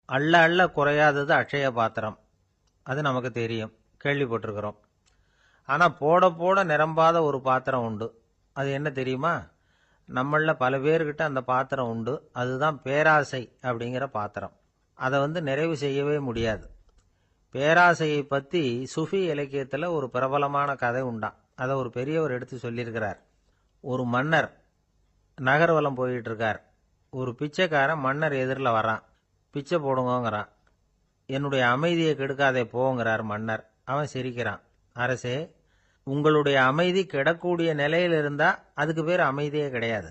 அள்ள அள்ள குறையாதது அட்சய பாத்திரம். அது நமக்கு தெரியும், கேள்விப்பட்டிருக்கிறோம். ஆனால் போட போட நிரம்பாத ஒரு பாத்திரம் உண்டு. அது என்ன தெரியுமா? நம்மள பல பேர்கிட்ட அந்த பாத்திரம் உண்டு. அதுதான் பேராசை அப்படிங்கிற பாத்திரம். அதை நிறைவு செய்யவே முடியாது. பேராசையை பற்றி சுஃபி இலக்கியத்தில் ஒரு பிரபலமான கதை உண்டாம். அதை ஒரு பெரியவர் எடுத்து சொல்லியிருக்கிறார். ஒரு மன்னர் நகர்வலம் போயிட்டு இருக்கார். ஒரு பிச்சைக்காரன் மன்னர் எதிரில் வரான். பிச்சை போடுங்கிறான். என்னுடைய அமைதியை கெடுக்காதே போங்கிறார் மன்னர். அவன் சிரிக்கிறான். அரசே, உங்களுடைய அமைதி கெடக்கூடிய நிலையில் இருந்தா அதுக்கு பேர் அமைதியே கிடையாது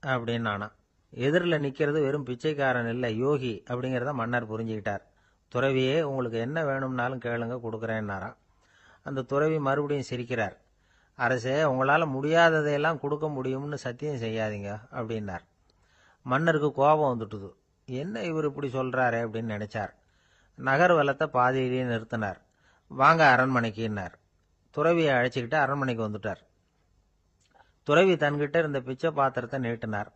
அப்படின்னு நானா. எதிரில் நிற்கிறது வெறும் பிச்சைக்காரன் இல்லை, யோகி அப்படிங்கிறத மன்னர் புரிஞ்சுக்கிட்டார். துறவியே, உங்களுக்கு என்ன வேணும்னாலும் கேளுங்க, கொடுக்குறேன்னாராம். அந்த துறவி மறுபடியும் சிரிக்கிறார். அரசே, உங்களால் முடியாததையெல்லாம் கொடுக்க முடியும்னு சத்தியம் செய்யாதீங்க அப்படின்னார். மன்னருக்கு கோபம் வந்துட்டுது. என்ன இவர் இப்படி சொல்றாரு அப்படின்னு நினைச்சார். நகர்வலத்தை பாதியிலேயே நிறுத்தினார். வாங்க அரண்மனைக்குன்னார். துறவியை அழைச்சிக்கிட்டு அரண்மனைக்கு வந்துட்டார். துறவி தன்கிட்ட இருந்த பிச்சை பாத்திரத்தை நீட்டினார்.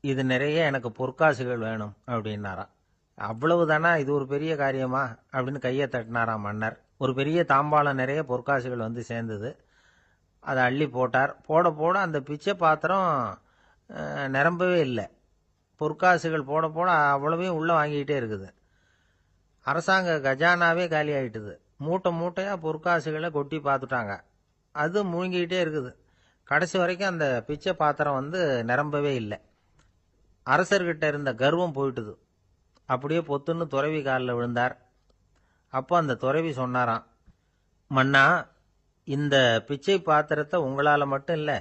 இது நிறைய எனக்கு பொற்காசுகள் வேணும் அப்படின்னாராம். அவ்வளவுதானா, இது ஒரு பெரிய காரியமா அப்படின்னு கையை தட்டினாராம் மன்னர். ஒரு பெரிய தாம்பாளம் நிறைய பொற்காசுகள் சேர்ந்தது. அதை அள்ளி போட்டார். போட போட அந்த பிச்சை பாத்திரம் நிரம்பவே இல்லை. பொற்காசுகள் போட போட அவ்வளவையும் உள்ள வாங்கிக்கிட்டே இருக்குது. அரசாங்க கஜானாவே காலி ஆயிட்டுது. மூட்டை மூட்டையா பொற்காசுகளை கொட்டி பார்த்துட்டாங்க. அது முழுங்கிக்கிட்டே இருக்குது. கடைசி வரைக்கும் அந்த பிச்சை பாத்திரம் நிரம்பவே இல்லை. அரசர்கிட்ட இருந்த கர்வம் போயிட்டுது. அப்படியே பொத்துன்னு துறவி காலில் விழுந்தார். அப்போ அந்த துறவி சொன்னாராம், மன்னா, இந்த பிச்சை பாத்திரத்தை உங்களால் மட்டும் இல்லை,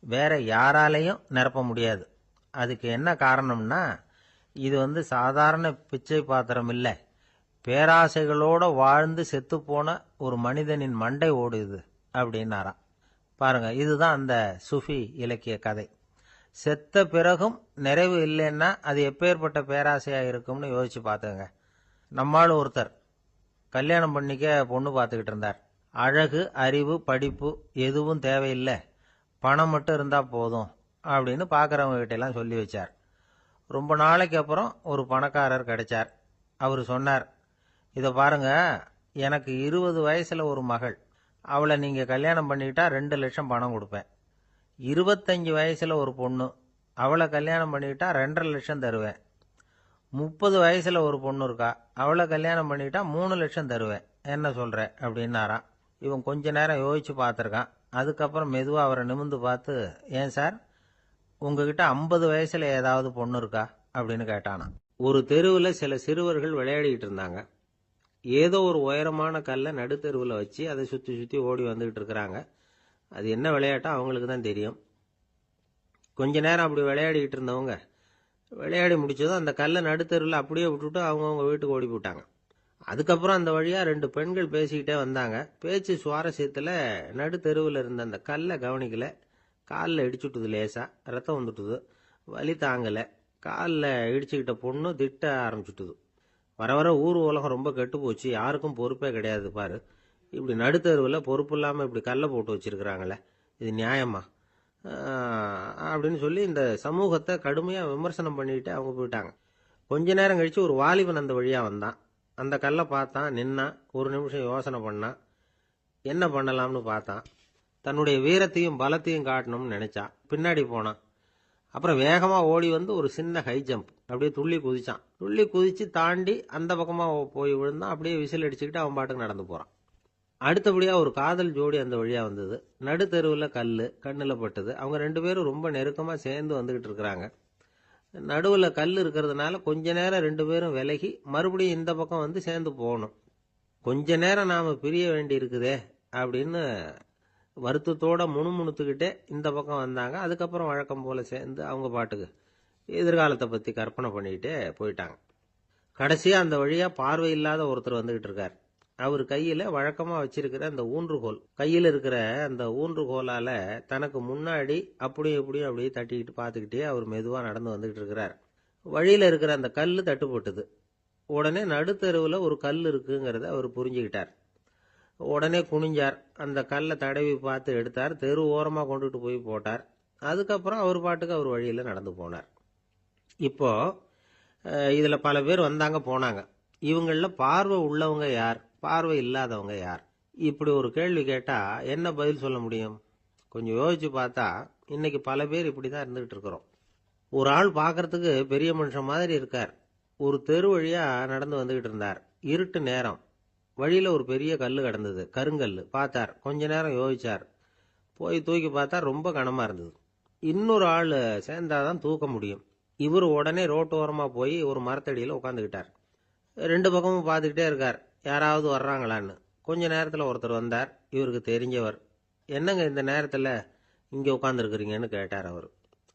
வேற யாராலையும் நிரப்ப முடியாது. அதுக்கு என்ன காரணம்னா, இது சாதாரண பிச்சை பாத்திரம் இல்லை, பேராசைகளோட வாழ்ந்து செத்துப்போன ஒரு மனிதனின் மண்டை ஓடுது அப்படின்னாராம். பாருங்க, இதுதான் அந்த சுஃபி இலக்கிய கதை. செத்த பிறகும் நிறைவு இல்லைன்னா அது எப்பேற்பட்ட பேராசையா இருக்கும்னு யோசிச்சு பார்த்துங்க. நம்மால் ஒருத்தர் கல்யாணம் பண்ணிக்க பொண்ணு பார்த்துக்கிட்டு இருந்தார். அழகு, அறிவு, படிப்பு எதுவும் தேவையில்லை, பணம் மட்டும் இருந்தா போதும் அப்படின்னு பார்க்குறவங்க கிட்ட எல்லாம் சொல்லி வச்சார். ரொம்ப நாளைக்கு அப்புறம் ஒரு பணக்காரர் கிடைச்சார். அவர் சொன்னார், இதை பாருங்க, எனக்கு 20 வயசுல ஒரு மகள். அவளை நீங்க கல்யாணம் பண்ணிக்கிட்டா 2 லட்சம் பணம் கொடுப்பேன். 25 வயசுல ஒரு பொண்ணு. அவளை கல்யாணம் பண்ணிக்கிட்டா 2.5 லட்சம் தருவேன். 30 வயசுல ஒரு பொண்ணு இருக்கா. அவளை கல்யாணம் பண்ணிக்கிட்டா 3 லட்சம் தருவேன். என்ன சொல்ற அப்படின்னாராம். இவன் கொஞ்ச நேரம் யோசிச்சு பார்த்துருக்கான். அதுக்கப்புறம் மெதுவாக அவரை நிமிந்து பார்த்து, ஏன் சார், உங்ககிட்ட 50 வயசுல ஏதாவது பொண்ணு இருக்கா அப்படின்னு கேட்டானா. ஒரு தெருவில் சில சிறுவர்கள் விளையாடிக்கிட்டு இருந்தாங்க. ஏதோ ஒரு உயரமான கல்லை நடுத்தெருவில் வச்சு அதை சுற்றி சுற்றி ஓடி வந்துகிட்டு இருக்கிறாங்க. அது என்ன விளையாட்டோ அவங்களுக்கு தான் தெரியும். கொஞ்ச நேரம் அப்படி விளையாடிக்கிட்டு இருந்தவங்க விளையாடி முடிச்சதும் அந்த கல்லை நடுத்தெருவில் அப்படியே விட்டுட்டு அவங்கவுங்க வீட்டுக்கு ஓடி போட்டாங்க. அதுக்கப்புறம் அந்த வழியாக 2 பெண்கள் பேசிக்கிட்டே வந்தாங்க. பேச்சு சுவாரஸ்யத்தில் நடுத்தெருவில் இருந்த அந்த கல்லை கவனிக்கல. காலில் இடிச்சுட்டுது, லேசா ரத்தம் வந்துட்டுது. வலி தாங்கலை. காலில் இடிச்சுக்கிட்ட பொண்ணு திட்ட ஆரம்பிச்சுட்டுது. வர வர ஊர் உலகம் ரொம்ப கெட்டு போச்சு, யாருக்கும் பொறுப்பே கிடையாது பாரு, இப்படி நடுத்தருவில் பொறுப்பு இல்லாமல் இப்படி கல்லை போட்டு வச்சிருக்கிறாங்களே, இது நியாயமா அப்படின்னு சொல்லி இந்த சமூகத்தை கடுமையாக விமர்சனம் பண்ணிக்கிட்டு அவங்க போயிட்டாங்க. கொஞ்ச நேரம் கழிச்சு ஒரு வாலிபன் அந்த வழியாக வந்தான். அந்த கல்லை பார்த்தான், நின்னான். ஒரு நிமிஷம் யோசனை பண்ணான். என்ன பண்ணலாம்னு பார்த்தான். தன்னுடைய வீரத்தையும் பலத்தையும் காட்டணும்னு நினைச்சான். பின்னாடி போனான். அப்புறம் வேகமாக ஓடி ஒரு சின்ன ஹை ஜம்ப், அப்படியே துள்ளி குதிச்சான். துள்ளி குதிச்சு தாண்டி அந்த பக்கமாக போய் விழுந்தான். அப்படியே விசில் அடிச்சுக்கிட்டு அவன் பாட்டுக்கு நடந்து போகிறான். அடுத்தபடியாக ஒரு காதல் ஜோடி அந்த வழியாக வந்தது. நடுத்தெருவில் கல் கண்ணில் பட்டது. அவங்க 2 பேரும் ரொம்ப நெருக்கமாக சேர்ந்து வந்துக்கிட்டு இருக்கிறாங்க. நடுவில் கல் இருக்கிறதுனால கொஞ்ச நேரம் 2 பேரும் விலகி மறுபடியும் இந்த பக்கம் சேர்ந்து போகணும். கொஞ்ச நேரம் நாம் பிரிய வேண்டி இருக்குதே அப்படின்னு வருத்தத்தோட முணுமுணுத்துக்கிட்டே இந்த பக்கம் வந்தாங்க. அதுக்கப்புறம் வழக்கம் போல சேர்ந்து அவங்க பாட்டுக்கு எதிர்காலத்தை பற்றி கற்பனை பண்ணிக்கிட்டே போயிட்டாங்க. கடைசியாக அந்த வழியாக பார்வை இல்லாத ஒருத்தர் வந்துகிட்டு இருக்கார். அவர் கையில் வழக்கமாக வச்சிருக்கிற அந்த ஊன்றுகோல், கையில் இருக்கிற அந்த ஊன்றுகோலால் தனக்கு முன்னாடி அப்படியும் இப்படியும் அப்படியே தட்டிக்கிட்டு பார்த்துக்கிட்டே அவர் மெதுவாக நடந்து வந்துகிட்டு இருக்கிறார். வழியில் இருக்கிற அந்த கல் தட்டுப்பட்டுது. உடனே நடுத்தெருவில் ஒரு கல் இருக்குங்கிறத அவர் புரிஞ்சுக்கிட்டார். உடனே குனிஞ்சார். அந்த கல்லை தடவி பார்த்து எடுத்தார். தெரு ஓரமாக கொண்டுட்டு போய் போட்டார். அதுக்கப்புறம் அவர் பாட்டுக்கு அவர் வழியில் நடந்து போனார். இப்போ இதில் பல பேர் வந்தாங்க போனாங்க. இவங்களில் பார்வை உள்ளவங்க யார், பார்வை இல்லாதவங்க யார்? இப்படி ஒரு கேள்வி கேட்டால் என்ன பதில் சொல்ல முடியும்? கொஞ்சம் யோசிச்சு பார்த்தா இன்னைக்கு பல பேர் இப்படி தான் இருந்துகிட்டு இருக்கிறோம். ஒரு ஆள் பார்க்கறதுக்கு பெரிய மனுஷன் மாதிரி இருக்கார். ஒரு தெரு வழியாக நடந்து வந்துகிட்டு இருந்தார். இருட்டு நேரம். வழியில் ஒரு பெரிய கல் கிடந்தது, கருங்கல். பார்த்தார். கொஞ்ச நேரம் யோசிச்சார். போய் தூக்கி பார்த்தா ரொம்ப கனமாக இருந்தது. இன்னொரு ஆள் சேர்ந்தாதான் தூக்க முடியும். இவர் உடனே ரோட்டோரமாக போய் ஒரு மரத்தடியில் உட்காந்துக்கிட்டார். ரெண்டு பக்கமும் பார்த்துக்கிட்டே இருக்கார், யாராவது வர்றாங்களான்னு. கொஞ்ச நேரத்தில் ஒருத்தர் வந்தார், இவருக்கு தெரிஞ்சவர். என்னங்க இந்த நேரத்தில் இங்கே உட்காந்துருக்குறீங்கன்னு கேட்டார் அவர்.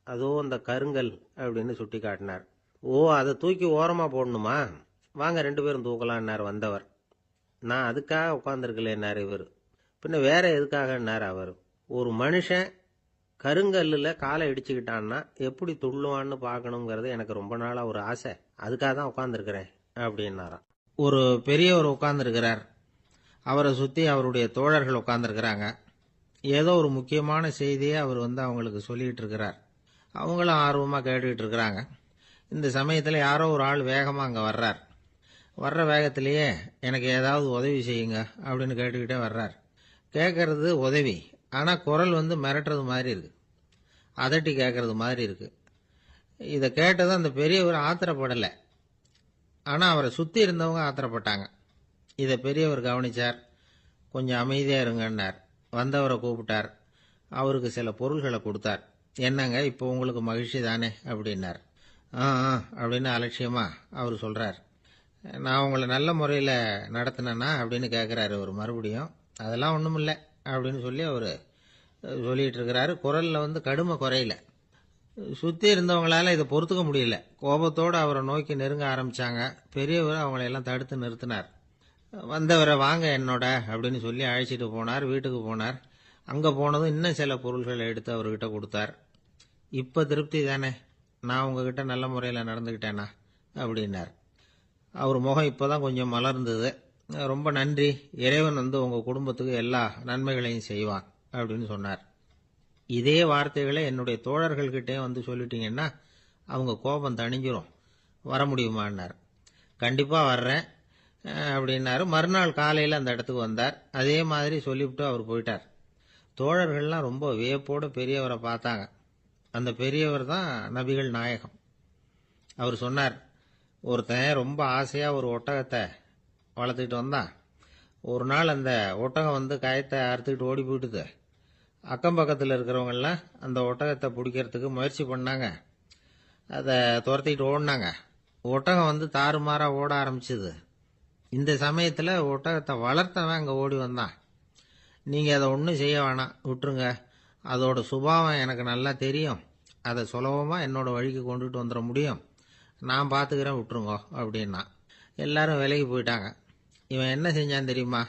அதோ அந்த கருங்கல் அப்படின்னு சுட்டி காட்டினார். ஓ, அதை தூக்கி ஓரமாக போடணுமா? வாங்க ரெண்டு பேரும் தூக்கலான்னார் வந்தவர். நான் அதுக்காக உட்காந்துருக்கலேன்னார் இவர். பின்ன வேற எதுக்காகன்னார் அவர். ஒரு மனுஷன் கருங்கல்லில் காலை இடிச்சுக்கிட்டான்னா எப்படி துள்ளுவான்னு பார்க்கணுங்கிறது எனக்கு ரொம்ப நாளாக ஒரு ஆசை. அதுக்காக தான் உட்காந்துருக்கிறேன் அப்படின்னாராம். ஒரு பெரியவர் உட்காந்துருக்கிறார். அவரை சுற்றி அவருடைய தோழர்கள் உட்காந்துருக்கிறாங்க. ஏதோ ஒரு முக்கியமான செய்தியை அவர் அவங்களுக்கு சொல்லிகிட்டு இருக்கிறார். அவங்களும் ஆர்வமாக கேட்டுக்கிட்டு இருக்கிறாங்க. இந்த சமயத்தில் யாரோ ஒரு ஆள் வேகமாக அங்கே வர்றார். வர்ற வேகத்திலேயே எனக்கு ஏதாவது உதவி செய்யுங்க அப்படின்னு கேட்டுக்கிட்டே வர்றார். கேட்கறது உதவி, ஆனால் குரல் மிரட்டுறது மாதிரி இருக்கு, அதட்டி கேட்கறது மாதிரி இருக்கு. இதை கேட்டதும் அந்த பெரியவர் ஆத்திரப்படலை, ஆனால் அவரை சுற்றி இருந்தவங்க ஆத்திரப்பட்டாங்க. இதை பெரியவர் கவனிச்சார். கொஞ்சம் அமைதியாக இருங்கன்னார். வந்தவரை கூப்பிட்டார். அவருக்கு சில பொருள்களை கொடுத்தார். என்னங்க இப்போ உங்களுக்கு மகிழ்ச்சி தானே அப்படின்னார். ஆ அப்படின்னு அலட்சியமாக அவர் சொல்கிறார். நான் உங்களை நல்ல முறையில் நடத்தினேன்னா அப்படின்னு கேட்குறாரு அவர் மறுபடியும். அதெல்லாம் ஒன்றும் இல்லை அப்படின்னு சொல்லி அவர் சொல்லிகிட்டு இருக்கிறாரு. குரலில் கடுமை குறையில. சுற்றி இருந்தவங்களால இதை பொறுத்துக்க முடியல. கோபத்தோடு அவரை நோக்கி நெருங்க ஆரம்பித்தாங்க. பெரியவர் அவங்களையெல்லாம் தடுத்து நிறுத்தினார். வந்தவரை வாங்க என்னோட அப்படின்னு சொல்லி அழைச்சிட்டு போனார். வீட்டுக்கு போனார். அங்கே போனதும் இன்னும் சில பொருள்களை எடுத்து அவர்கிட்ட கொடுத்தார். இப்போ திருப்தி தானே, நான் உங்ககிட்ட நல்ல முறையில் நடந்துக்கிட்டேனா அப்படின்னார். அவர் முகம் இப்போ தான் கொஞ்சம் மலர்ந்தது. ரொம்ப நன்றி, இறைவன் உங்கள் குடும்பத்துக்கு எல்லா நன்மைகளையும் செய்வான் அப்படின்னு சொன்னார். இதே வார்த்தைகளை என்னுடைய தோழர்கள்கிட்டே சொல்லிட்டீங்கன்னா அவங்க கோபம் தணிஞ்சிரும். வர முடியுமான்னார். கண்டிப்பாக வர்றேன் அப்படின்னாரு. மறுநாள் காலையில் அந்த இடத்துக்கு வந்தார். அதே மாதிரி சொல்லிவிட்டு அவர் போயிட்டார். தோழர்கள்லாம் ரொம்ப வியப்போடு பெரியவரை பார்த்தாங்க. அந்த பெரியவர் தான் நபிகள் நாயகம். அவர் சொன்னார், ஒருத்தன் ரொம்ப ஆசையாக ஒரு ஒட்டகத்தை வளர்த்துக்கிட்டு வந்தான். ஒரு நாள் அந்த ஒட்டகம் கயத்தை அறுத்துக்கிட்டு ஓடி போயிட்டுது. அக்கம் பக்கத்தில் இருக்கிறவங்கெல்லாம் அந்த ஒட்டகத்தை பிடிக்கிறதுக்கு முயற்சி பண்ணாங்க. அதை துரத்திக்கிட்டு ஓடினாங்க. ஒட்டகம் தாறுமாறாக ஓட ஆரம்பிச்சுது. இந்த சமயத்தில் ஒட்டகத்தை வளர்த்தவன் அங்கே ஓடி வந்தான். நீங்கள் அதை ஒன்றும் செய்ய வேணாம், விட்டுருங்க. அதோட சுபாவம் எனக்கு நல்லா தெரியும். அதை சுலபமாக என்னோட வழிக்கு கொண்டுட்டு வந்துட முடியும். நான் பார்த்துக்கிறேன், விட்டுருங்கோ அப்படின்னா. எல்லாரும் விலகி போயிட்டாங்க. இவன் என்ன செஞ்சான் தெரியுமா?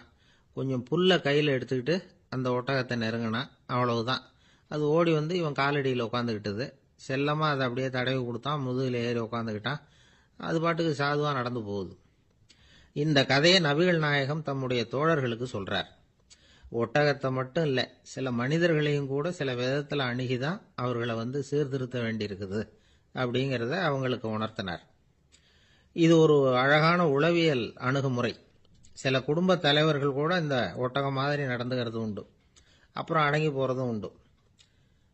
கொஞ்சம் புல்லை கையில் எடுத்துக்கிட்டு அந்த ஒட்டகத்தை நெருங்கினான். அவ்வளவுதான். அது ஓடி இவன் காலடியில் உட்காந்துக்கிட்டது. செல்லமாக அதை அப்படியே தடவி கொடுத்தான். முதுகில் ஏறி உட்காந்துக்கிட்டான். அது பாட்டுக்கு சாதுவாக நடந்து போகுது. இந்த கதையை நபிகள் நாயகம் தம்முடைய தோழர்களுக்கு சொல்கிறார். ஒட்டகத்தை மட்டும் இல்லை, சில மனிதர்களையும் கூட சில விதத்தில் அணுகிதான் அவர்களை சீர்திருத்த வேண்டியிருக்குது அப்படிங்கிறத அவங்களுக்கு உணர்த்தினார். இது ஒரு அழகான உளவியல் அணுகுமுறை. சில குடும்ப தலைவர்கள் கூட இந்த ஒட்டகம் மாதிரி நடந்துகிறது உண்டு. அப்புறம் அடங்கி போகிறதும் உண்டு.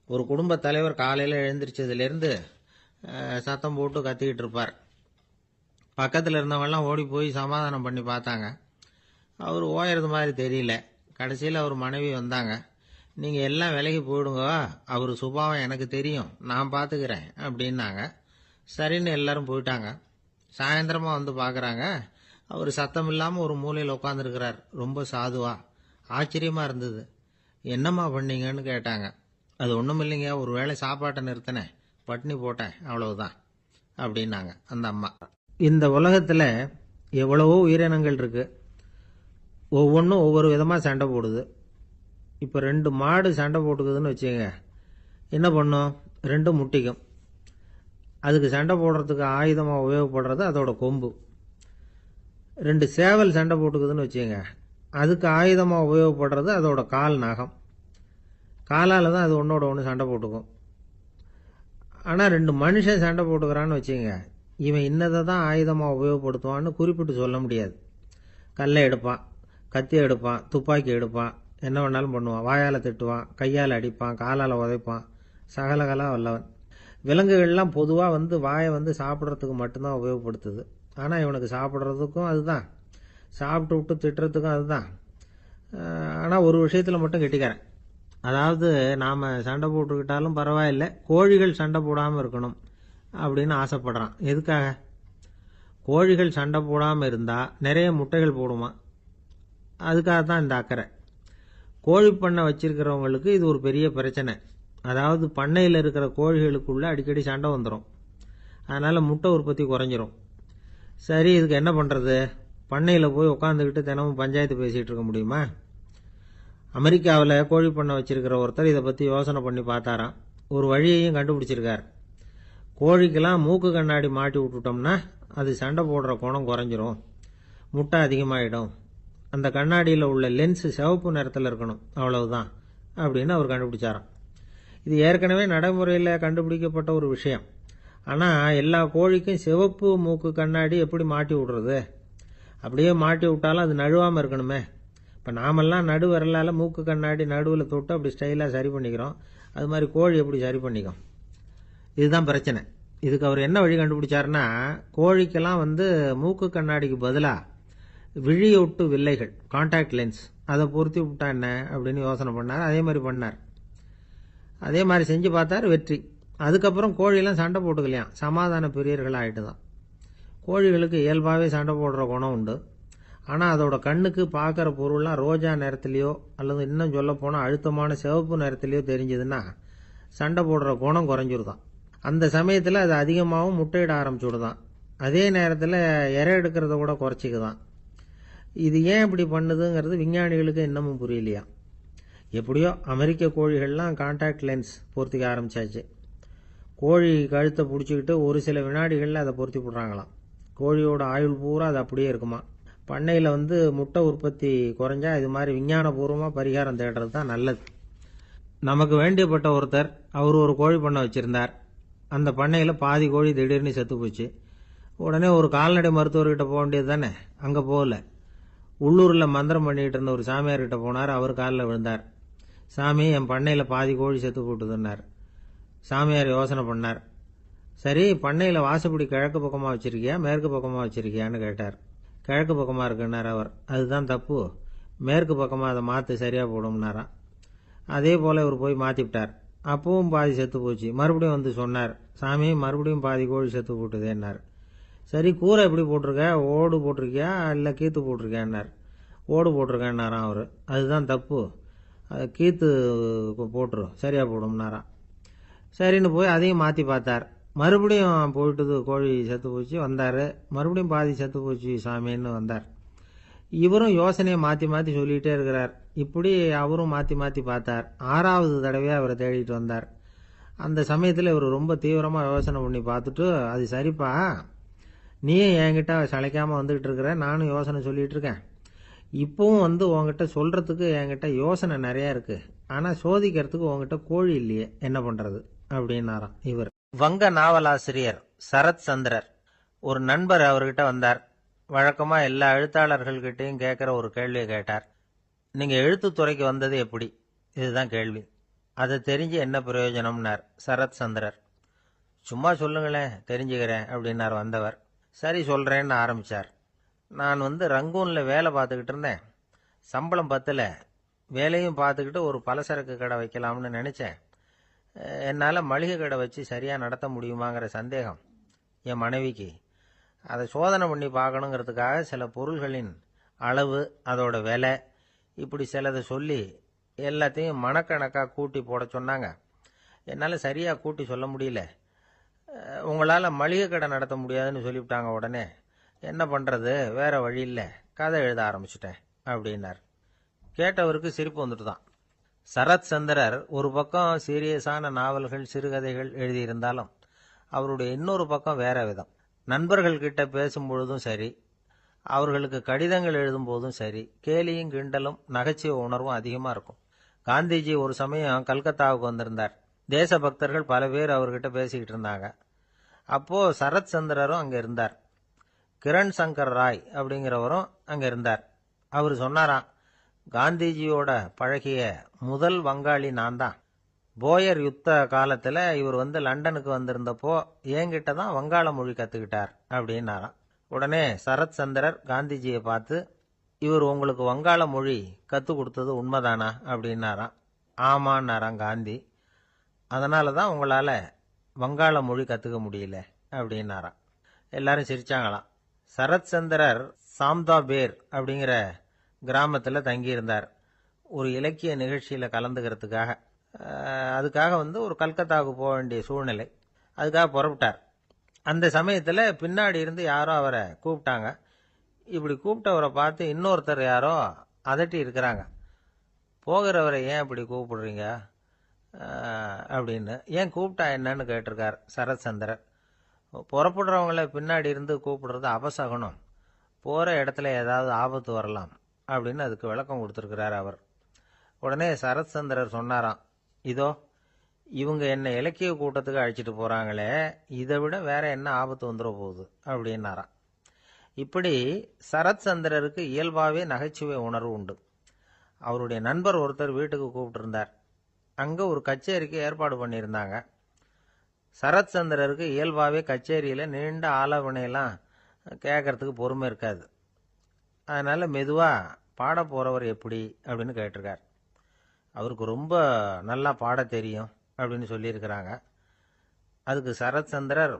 ஒரு குடும்ப தலைவர் காலையில் எழுந்திரிச்சதுலேருந்து சத்தம் போட்டு கத்திக்கிட்டு இருப்பார். பக்கத்தில் இருந்தவங்கெல்லாம் ஓடி போய் சமாதானம் பண்ணி பார்த்தாங்க. அவர் ஓயறது மாதிரி தெரியல. கடைசியில் அவர் மனைவி வந்தாங்க. நீங்கள் எல்லாம் விலகி போயிடுங்க, அவர் சுபாவம் எனக்கு தெரியும், நான் பார்த்துக்கிறேன் அப்படின்னாங்க. சரின்னு எல்லாரும் போயிட்டாங்க. சாயந்தரமாக பார்க்குறாங்க, அவர் சத்தம் இல்லாமல் ஒரு மூலையில் உட்காந்துருக்கிறார். ரொம்ப சாதுவா. ஆச்சரியமாக இருந்தது. என்னம்மா பண்ணீங்கன்னு கேட்டாங்க. அது ஒன்றும் இல்லைங்க, ஒரு வேளை சாப்பாட்டை நிறுத்தினேன், பட்னி போட்டேன், அவ்வளவுதான் அப்படின்னாங்க அந்த அம்மா. இந்த உலகத்தில் எவ்வளவோ உயிரினங்கள் இருக்கு. ஒவ்வொன்றும் ஒவ்வொரு விதமாக சண்டை போடுது. இப்போ 2 மாடு சண்டை போட்டுக்குதுன்னு வச்சுங்க, என்ன பண்ணும்? 2 முட்டிக்கும். அதுக்கு சண்டை போடுறதுக்கு ஆயுதமாக உபயோகப்படுறது அதோட கொம்பு. 2 சேவல் சண்டை போட்டுக்குதுன்னு வச்சுங்க, அதுக்கு ஆயுதமாக உபயோகப்படுறது அதோட கால் நகம். காலால் தான் அது ஒன்றோட ஒன்று சண்டை போட்டுக்கும். ஆனால் 2 மனுஷன் சண்டை போட்டுக்கிறான்னு வச்சுங்க, இவன் இன்னதை தான் ஆயுதமாக உபயோகப்படுத்துவான்னு குறிப்பிட்டு சொல்ல முடியாது. கல்லை எடுப்பான், கத்தி எடுப்பான், துப்பாக்கி எடுப்பான், என்ன வேணாலும் பண்ணுவான். வாயால் திட்டுவான், கையால் அடிப்பான், காலால் உதைப்பான், சகலகலா வல்லவன். விலங்குகள்லாம் பொதுவாக வாயை சாப்பிட்றதுக்கு மட்டும்தான் உபயோகப்படுத்துது. ஆனால் இவனுக்கு சாப்பிட்றதுக்கும் அதுதான், சாப்பிட்டு விட்டு திட்டுறதுக்கும் அதுதான். ஆனால் ஒரு விஷயத்தில் மட்டும் கெட்டிக்கிறேன். அதாவது நாம் சண்டை போட்டுக்கிட்டாலும் பரவாயில்லை, கோழிகள் சண்டை போடாமல் இருக்கணும் அப்படின்னு ஆசைப்படுறான். எதுக்காக? கோழிகள் சண்டை போடாமல் இருந்தால் நிறைய முட்டைகள் போடுமா, அதுக்காக தான் இந்த அக்கறை. கோழி பண்ணை வச்சிருக்கிறவங்களுக்கு இது ஒரு பெரிய பிரச்சனை. அதாவது பண்ணையில் இருக்கிற கோழிகளுக்குள்ள அடிக்கடி சண்டை வந்துடும். அதனால் முட்டை உற்பத்தி குறைஞ்சிரும். சரி, இதுக்கு என்ன பண்ணுறது? பண்ணையில் போய் உட்காந்துக்கிட்டு தினமும் பஞ்சாயத்து பேசிகிட்டு இருக்க முடியுமா? அமெரிக்காவில் கோழி பண்ணை வச்சிருக்கிற ஒருத்தர் இதை பற்றி யோசனை பண்ணி பார்த்தாராம். ஒரு வழியையும் கண்டுபிடிச்சிருக்கார். கோழிக்கெல்லாம் மூக்கு கண்ணாடி மாட்டி விட்டுட்டோம்னா அது சண்டை போடுற குணம் குறைஞ்சிரும், முட்டை அதிகமாகிடும். அந்த கண்ணாடியில் உள்ள லென்ஸு சிவப்பு நிறத்தில் இருக்கணும், அவ்வளவுதான் அப்படின்னு அவர் கண்டுபிடிச்சாராம். இது ஏற்கனவே நடைமுறையில் கண்டுபிடிக்கப்பட்ட ஒரு விஷயம். ஆனால் எல்லா கோழிக்கும் சிவப்பு மூக்கு கண்ணாடி எப்படி மாட்டி விடுறது? அப்படியே மாட்டி விட்டாலும் அது நழுவாமல் இருக்கணுமே. இப்போ நாமெல்லாம் நடு விரலால் மூக்கு கண்ணாடி நடுவில் தொட்டு அப்படி ஸ்டைலாக சரி பண்ணிக்கிறோம். அது மாதிரி கோழி எப்படி சரி பண்ணிக்கும்? இதுதான் பிரச்சனை. இதுக்கு அவர் என்ன வழி கண்டுபிடிச்சாருன்னா, கோழிக்கெல்லாம் மூக்கு கண்ணாடிக்கு பதிலாக விழியொட்டு வில்லைகள், கான்டாக்ட் லென்ஸ், அதை பொருத்தி விட்டா என்ன அப்படின்னு யோசனை பண்ணார். அதே மாதிரி பண்ணார். அதே மாதிரி செஞ்சு பார்த்தார், வெற்றி. அதுக்கப்புறம் கோழியெல்லாம் சண்டை போட்டுக்கலையாம், சமாதான பிரியர்கள் ஆகிட்டு தான். கோழிகளுக்கு இயல்பாகவே சண்டை போடுற குணம் உண்டு. ஆனால் அதோட கண்ணுக்கு பார்க்குற பொருள்லாம் ரோஜா நிறத்துலையோ அல்லது இன்னும் சொல்ல போனால் அழுத்தமான சிவப்பு நிறத்துலையோ தெரிஞ்சதுன்னா சண்டை போடுற குணம் குறைஞ்சிருதான். அந்த சமயத்தில் அது அதிகமாகவும் முட்டையிட ஆரம்பிச்சுடுதான். அதே நேரத்தில் இறை எடுக்கிறத கூட குறைச்சிக்குதான். இது ஏன் இப்படி பண்ணுதுங்கிறது விஞ்ஞானிகளுக்கு இன்னமும் புரியலையா. எப்படியோ அமெரிக்க கோழிகள்லாம் கான்டாக்ட் லென்ஸ் பொருத்திக்க ஆரம்பிச்சாச்சு. கோழி கழுத்தை பிடிச்சிக்கிட்டு ஒரு சில வினாடிகளில் அதை பொருத்தி விடுறாங்களாம். கோழியோட ஆயுள் பூரா அது அப்படியே இருக்குமா. பண்ணையில் முட்டை உற்பத்தி குறைஞ்சா இது மாதிரி விஞ்ஞானபூர்வமாக பரிகாரம் தேடுறது தான் நல்லது. நமக்கு வேண்டியப்பட்ட ஒருத்தர், அவர் ஒரு கோழி பண்ணை வச்சுருந்தார். அந்த பண்ணையில் பாதி கோழி திடீர்னு செத்து போச்சு. உடனே ஒரு கால்நடை மருத்துவர்கிட்ட போக வேண்டியது தானே. அங்கே போகல. உள்ளூரில் மந்திரம் பண்ணிகிட்டு இருந்த ஒரு சாமியார்கிட்ட போனார். அவர் காலில் விழுந்தார். சாமி, என் பண்ணையில் பாதி கோழி செத்து போட்டுதுன்னார். சாமியார் யோசனை பண்ணார். சரி, பண்ணையில் வாசப்படி கிழக்கு பக்கமாக வச்சிருக்கியா மேற்கு பக்கமாக வச்சிருக்கியான்னு கேட்டார். கிழக்கு பக்கமாக இருக்குன்னார் அவர். அதுதான் தப்பு, மேற்கு பக்கமாக அதை மாற்று, சரியாக போடும்னாராம். அதே போல் இவர் போய் மாற்றிவிட்டார். அப்பவும் பாதி செத்து போச்சு. மறுபடியும் சொன்னார், சாமி மறுபடியும் பாதி கோழி செத்து போட்டுதேன்னார். சரி, கூரை எப்படி போட்டிருக்க, ஓடு போட்டிருக்கியா இல்லை கீத்து போட்டிருக்கியான்னார். ஓடு போட்டிருக்கேன்னாராம் அவர். அதுதான் தப்பு, கீத்து போட்டுரு, சரியாக போடும்னாராம். சரின்னு போய் அதையும் மாற்றி பார்த்தார். மறுபடியும் போயிட்டுது, கோழி செத்து போச்சு. வந்தார். மறுபடியும் பாதி செத்து போச்சு சாமின்னு வந்தார். இவரும் யோசனையை மாற்றி மாற்றி சொல்லிகிட்டே இருக்கிறார். இப்படி அவரும் மாற்றி மாற்றி பார்த்தார். 6வது தடவையாக அவரை தேடிட்டு வந்தார். அந்த சமயத்தில் இவர் ரொம்ப தீவிரமாக யோசனை பண்ணி பார்த்துட்டு, அது சரிப்பா, நீயும் என்கிட்ட சளைக்காமல் வந்துக்கிட்டு இருக்கிற, நானும் யோசனை சொல்லிகிட்டு இருக்கேன். இப்பவும் உங்ககிட்ட சொல்கிறதுக்கு என்கிட்ட யோசனை நிறையா இருக்குது. ஆனால் சோதிக்கிறதுக்கு உங்ககிட்ட கோழி இல்லையே, என்ன பண்ணுறது அப்படின்னாராம் இவர். வங்க நாவலாசிரியர் சரத் சந்திரர் ஒரு நண்பர் அவர்கிட்ட வந்தார். வழக்கமா எல்லா எழுத்தாளர்கள்கிட்டையும் கேட்குற ஒரு கேள்வியை கேட்டார். நீங்க எழுத்துத்துறைக்கு வந்தது எப்படி? இதுதான் கேள்வி. அதை தெரிஞ்சு என்ன பிரயோஜனம்னார் சரத் சந்திரர். சும்மா சொல்லுங்களேன், தெரிஞ்சுக்கிறேன் அப்படின்னார் வந்தவர். சரி சொல்றேன்னு ஆரம்பிச்சார். நான் ரங்கூன்ல வேலை பார்த்துக்கிட்டு இருந்தேன். சம்பளம் பத்தல. வேலையும் பார்த்துக்கிட்டு ஒரு பலசரக்கு கடை வைக்கலாம்னு நினைச்சேன். என்னால் மளிகை கடை வச்சு சரியாக நடத்த முடியுமாங்கிற சந்தேகம் என் மனைவிக்கு. அதை சோதனை பண்ணி பார்க்கணுங்கிறதுக்காக சில பொருள்களின் அளவு, அதோட விலை, இப்படி சிலதை சொல்லி எல்லாத்தையும் மனக்கணக்காக கூட்டி போட சொன்னாங்க. என்னால் சரியாக கூட்டி சொல்ல முடியல. உங்களால் மளிகை கடை நடத்த முடியாதுன்னு சொல்லிவிட்டாங்க. உடனே என்ன பண்ணுறது, வேற வழி இல்லை, கதை எழுத ஆரம்பிச்சிட்டேன் அப்படின்னார். கேட்டவருக்கு சிரிப்பு வந்துட்டு தான். சரத் சந்திரர் ஒரு பக்கம் சீரியஸான நாவல்கள், சிறுகதைகள் எழுதியிருந்தாலும் அவருடைய இன்னொரு பக்கம் வேற விதம். நண்பர்கள் கிட்ட பேசும்பொழுதும் சரி, அவர்களுக்கு கடிதங்கள் எழுதும் போதும் சரி, கேலியும் கிண்டலும் நகைச்சுவை உணர்வும் அதிகமாக இருக்கும். காந்திஜி ஒரு சமயம் கல்கத்தாவுக்கு வந்திருந்தார். தேசபக்தர்கள் பல பேர் அவர்கிட்ட பேசிக்கிட்டு இருந்தாங்க. அப்போ சரத் சந்திரரும் அங்க இருந்தார். கிரண் சங்கர் ராய் அப்படிங்கிறவரும் அங்க இருந்தார். அவர் சொன்னாராம், காந்திஜியோட பழகிய முதல் வங்காளி நான் தான். போயர் யுத்த காலத்துல இவர் லண்டனுக்கு வந்திருந்தப்போ என்கிட்ட தான் வங்காள மொழி கத்துக்கிட்டார் அப்படின்னாராம். உடனே சரத் சந்திரர் காந்திஜியை பார்த்து, இவர் உங்களுக்கு வங்காள மொழி கத்து கொடுத்தது உண்மைதானா அப்படின்னாராம். ஆமான்னாராம் காந்தி. அதனால தான் உங்களால வங்காள மொழி கத்துக்க முடியல அப்படின்னாராம். எல்லாரும் சிரிச்சாங்களாம். சரத் சந்திரர் சாம்தாபேர் அப்படிங்கிற கிராமத்துல தங்கியிருந்தார். ஒரு இலக்கிய நிகழ்ச்சியில கலந்துக்கிறதுக்காக. அதுக்காக ஒரு கல்கத்தாவுக்கு போக வேண்டிய சூழ்நிலை. அதுக்காக புறப்பட்டார். அந்த சமயத்துல பின்னாடி இருந்து யாரோ அவரை கூப்பிட்டாங்க. இப்படி கூப்பிட்டவரை பார்த்து இன்னொருத்தர் யாரோ அதட்டி இருக்கிறாங்க. போகிறவரை ஏன் இப்படி கூப்பிடுறீங்க அப்படின்னு. ஏன் கூப்பிட்டா என்னன்னு கேட்டிருக்கார் சரத் சந்திரர். புறப்படுறவங்கள பின்னாடி இருந்து கூப்பிடுறது அபசகுனம், போற இடத்துல ஏதாவது ஆபத்து வரலாம் அப்படின்னு அதுக்கு விளக்கம் கொடுத்திருக்கிறார் அவர். உடனே சரத் சந்திரர் சொன்னாராம், இதோ இவங்க என்ன இலக்கிய கூட்டத்துக்கு அழைச்சிட்டு போறாங்களே, இதை விட வேற என்ன ஆபத்து வந்துட போகுது அப்படின்னாராம். இப்படி சரத் சந்திரருக்கு இயல்பாவே நகைச்சுவை உணர்வு உண்டு. அவருடைய நண்பர் ஒருத்தர் வீட்டுக்கு கூப்பிட்டு இருந்தார். அங்க ஒரு கச்சேரிக்கு ஏற்பாடு பண்ணியிருந்தாங்க. சரத் சந்திரருக்கு இயல்பாவே கச்சேரியில நீண்ட ஆலோசனையெல்லாம் கேட்கறதுக்கு பொறுமை இருக்காது. அதனால மெதுவா பாட போறவர் எப்படி அப்படின்னு கேட்டிருக்கார். அவருக்கு ரொம்ப நல்லா பாட தெரியும் அப்படின்னு சொல்லியிருக்கிறாங்க. அதுக்கு சரத் சந்திரர்,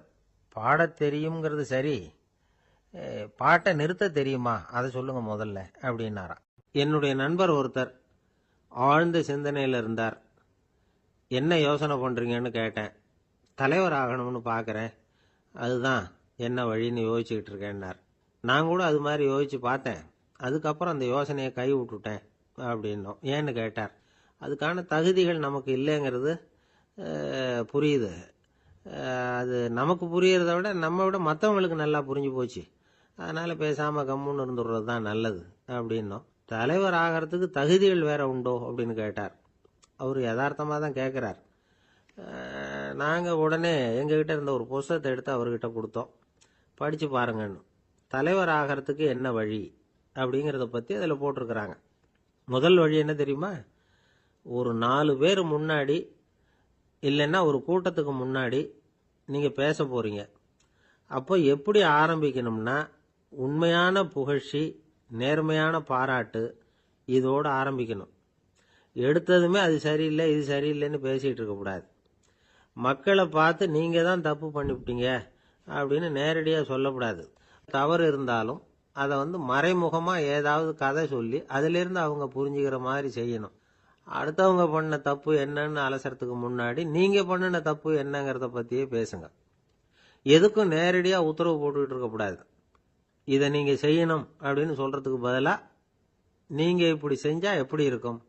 பாட தெரியுங்கிறது சரி, பாட்டை நிறுத்த தெரியுமா அதை சொல்லுங்க முதல்ல அப்படின்னாராம். என்னுடைய நண்பர் ஒருத்தர் ஆழ்ந்த சிந்தனையில் இருந்தார். என்ன யோசனை பண்றீங்கன்னு கேட்டேன். தலைவர் ஆகணும்னு பார்க்குறேன், அதுதான் என்ன வழின்னு யோசிச்சுக்கிட்டு இருக்கேன்னார். நான் கூட அது மாதிரி யோசிச்சு பார்த்தேன். அதுக்கப்புறம் அந்த யோசனையை கை விட்டுட்டேன் அப்படின்னோம். ஏன்னு கேட்டார். அதுக்கான தகுதிகள் நமக்கு இல்லைங்கிறது புரியுது. அது நமக்கு புரியறத விட நம்ம விட மற்றவங்களுக்கு நல்லா புரிஞ்சு போச்சு. அதனால பேசாம கம்முன்னு இருந்துடுறது தான் நல்லது அப்படின்னோம். தலைவர் ஆகிறதுக்கு தகுதிகள் வேற உண்டோ அப்படின்னு கேட்டார். அவர் யதார்த்தமாக தான் கேட்குறார். நாங்கள் உடனே எங்ககிட்ட இருந்த ஒரு புஸ்தகத்தை எடுத்து அவர்கிட்ட கொடுத்தோம். படித்து பாருங்கன்னு. தலைவர் ஆகிறதுக்கு என்ன வழி அப்படிங்கிறத பற்றி அதில் போட்டிருக்கிறாங்க. முதல் வழி என்ன தெரியுமா? ஒரு 4 பேர் முன்னாடி இல்லைன்னா ஒரு கூட்டத்துக்கு முன்னாடி நீங்கள் பேச போறீங்க. அப்போ எப்படி ஆரம்பிக்கணும்னா, உண்மையான புகழ்ச்சி, நேர்மையான பாராட்டு, இதோடு ஆரம்பிக்கணும். எடுத்ததுமே அது சரியில்லை இது சரியில்லைன்னு பேசிகிட்டு இருக்கக்கூடாது. மக்களை பார்த்து நீங்கள் தான் தப்பு பண்ணிவிட்டீங்க அப்படின்னு நேரடியாக சொல்லக்கூடாது. தவறு இருந்தாலும் அதை மறைமுகமாக ஏதாவது கதை சொல்லி அதிலிருந்து அவங்க புரிஞ்சுக்கிற மாதிரி செய்யணும். அடுத்தவங்க பண்ண தப்பு என்னன்னு அலசறதுக்கு முன்னாடி நீங்கள் பண்ணின தப்பு என்னங்கிறத பற்றியே பேசுங்க. எதுக்கும் நேரடியாக உத்தரவு போட்டுக்கிட்டு இருக்கக்கூடாது. இதை நீங்கள் செய்யணும் அப்படின்னு சொல்கிறதுக்கு பதிலாக நீங்கள் இப்படி செஞ்சால் எப்படி இருக்கும்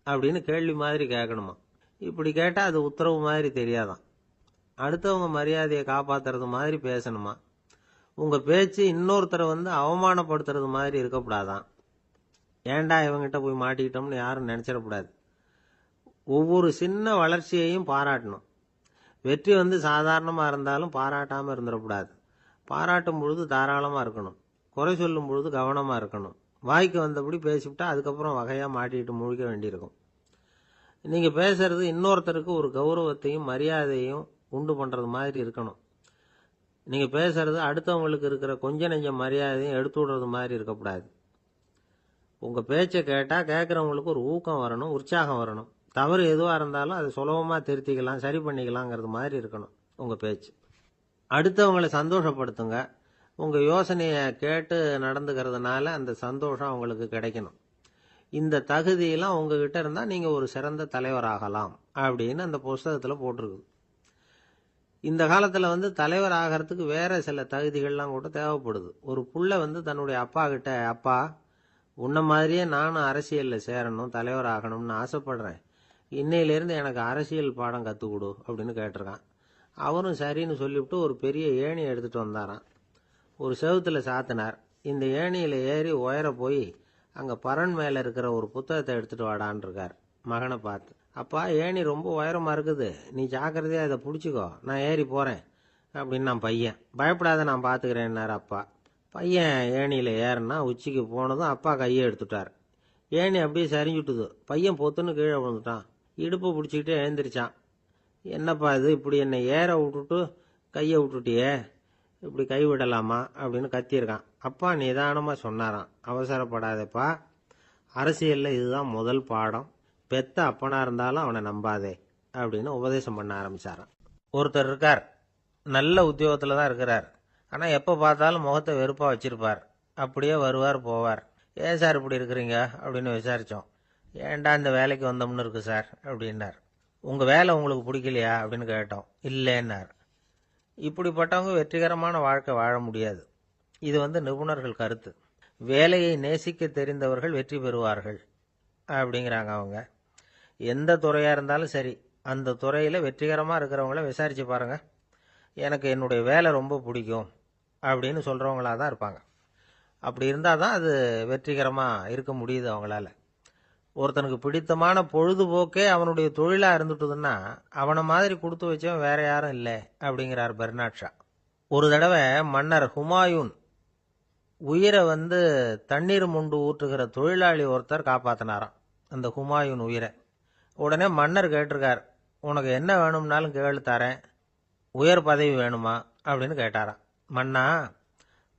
அப்படின்னு கேள்வி மாதிரி கேட்கணுமா. இப்படி கேட்டால் அது உத்தரவு மாதிரி தெரியாதான். அடுத்தவங்க மரியாதையை காப்பாற்றுறது மாதிரி பேசணுமா. உங்கள் பேச்சு இன்னொருத்தரை அவமானப்படுத்துறது மாதிரி இருக்கக்கூடாதான். ஏண்டா இவங்கிட்ட போய் மாட்டிக்கிட்டோம்னு யாரும் நினைச்சிடக்கூடாது. ஒவ்வொரு சின்ன வளர்ச்சியையும் பாராட்டணும். வெற்றி சாதாரணமாக இருந்தாலும் பாராட்டாமல் இருந்துடக்கூடாது. பாராட்டும் பொழுது தாராளமாக இருக்கணும். குறை சொல்லும் பொழுது கவனமாக இருக்கணும். வாய்க்கு வந்தபடி பேசிவிட்டா அதுக்கப்புறம் வகையாக மாட்டிக்கிட்டு முழிக்க வேண்டியிருக்கும். நீங்கள் பேசுறது இன்னொருத்தருக்கு ஒரு கௌரவத்தையும் மரியாதையும் உண்டு பண்ணுறது மாதிரி இருக்கணும். நீங்கள் பேசுறது அடுத்தவங்களுக்கு இருக்கிற கொஞ்ச நெஞ்ச மரியாதையும் எடுத்து விடுறது மாதிரி இருக்கக்கூடாது. உங்கள் பேச்சை கேட்டால் கேட்குறவங்களுக்கு ஒரு ஊக்கம் வரணும், உற்சாகம் வரணும். தவறு எதுவாக இருந்தாலும் அதை சுலபமாக திருத்திக்கலாம், சரி பண்ணிக்கலாங்கிறது மாதிரி இருக்கணும் உங்கள் பேச்சு. அடுத்தவங்களை சந்தோஷப்படுத்துங்க. உங்கள் யோசனையை கேட்டு நடந்துக்கிறதுனால அந்த சந்தோஷம் அவங்களுக்கு கிடைக்கணும். இந்த தகுதியெல்லாம் உங்ககிட்ட இருந்தால் நீங்கள் ஒரு சிறந்த தலைவராகலாம் அப்படின்னு அந்த புஸ்தகத்தில் போட்டிருக்குது. இந்த காலத்தில் தலைவர் ஆகிறதுக்கு வேற சில தகுதிகள்லாம் கூட தேவைப்படுது. ஒரு புள்ள தன்னுடைய அப்பா கிட்ட, அப்பா உன்ன மாதிரியே நானும் அரசியலில் சேரணும், தலைவர் ஆகணும்னு ஆசைப்படுறேன், இன்னையிலேருந்து எனக்கு அரசியல் பாடம் கற்றுக் கொடு அப்படின்னு கேட்டிருக்கான். அவரும் சரின்னு சொல்லிவிட்டு ஒரு பெரிய ஏணியை எடுத்துகிட்டு வந்தாராம். ஒரு செவுத்துல சாத்தினார். இந்த ஏணியில் ஏறி உயர போய் அங்கே பரன் மேலே இருக்கிற ஒரு புத்தகத்தை எடுத்துகிட்டு வாடான் இருக்கார். மகனை பார்த்து, அப்பா ஏணி ரொம்ப உயரமாக இருக்குது, நீ ஜாக்கிரதையாக இதை பிடிச்சிக்கோ, நான் ஏறி போகிறேன் அப்படின்னு நான் பையன். பயப்படாத, நான் பார்த்துக்கிறேன்னாரு அப்பா. பையன் ஏணியில் ஏறினா உச்சிக்கு போனதும் அப்பா கையை எடுத்துட்டார். ஏணி அப்படியே சரிஞ்சுட்டுது. பையன் பொத்துன்னு கீழே விழுந்துட்டான். இடுப்பு பிடிச்சிக்கிட்டு எழுந்திரிச்சான். என்னப்பா இது, இப்படி என்னை ஏற விட்டுட்டு கையை விட்டுட்டியே, இப்படி கை விடலாமா அப்படின்னு கத்தியிருக்கான். அப்பா நிதானமாக சொன்னாராம், அவசரப்படாதப்பா, அரசியலில் இதுதான் முதல் பாடம், பெத்த அப்பனா இருந்தாலும் அவனை நம்பாதே அப்படின்னு உபதேசம் பண்ண ஆரம்பிச்சாராம். ஒருத்தர் இருக்கார், நல்ல உத்தியோகத்தில் தான் இருக்கிறார். ஆனால் எப்போ பார்த்தாலும் முகத்தை வெறுப்பாக வச்சிருப்பார். அப்படியே வருவார் போவார். ஏன் சார் இப்படி இருக்கிறீங்க அப்படின்னு விசாரித்தோம். ஏன்டா இந்த வேலைக்கு வந்தோம்னு இருக்கு சார் அப்படின்னார். உங்கள் வேலை உங்களுக்கு பிடிக்கலையா அப்படின்னு கேட்டோம். இல்லைன்னார். இப்படிப்பட்டவங்க வெற்றிகரமான வாழ்க்கை வாழ முடியாது. இது நிபுணர்கள் கருத்து. வேலையை நேசிக்க தெரிந்தவர்கள் வெற்றி பெறுவார்கள் அப்படிங்கிறாங்க அவங்க. எந்த துறையாக இருந்தாலும் சரி, அந்த துறையில் வெற்றிகரமாக இருக்கிறவங்கள விசாரித்து பாருங்கள். எனக்கு என்னுடைய வேலை ரொம்ப பிடிக்கும் அப்படின்னு சொல்கிறவங்களா தான் இருப்பாங்க. அப்படி இருந்தால் தான் அது வெற்றிகரமாக இருக்க முடியுது அவங்களால. ஒருத்தனுக்கு பிடித்தமான பொழுதுபோக்கே அவனுடைய தொழிலாக இருந்துட்டுதுன்னா அவனை மாதிரி கொடுத்து வச்சவன் வேற யாரும் இல்லை அப்படிங்கிறார் பெர்னாட் ஷா. ஒரு தடவை மன்னர் ஹுமாயூன் உயிரை தண்ணீர் முண்டு ஊற்றுகிற தொழிலாளி ஒருத்தர் காப்பாற்றினாராம் அந்த ஹுமாயூன் உயிரை. உடனே மன்னர் கேட்டிருக்கார், உனக்கு என்ன வேணும்னாலும் கேளு தரேன், உயர் பதவி வேணுமா அப்படின்னு கேட்டாராம். மன்னா,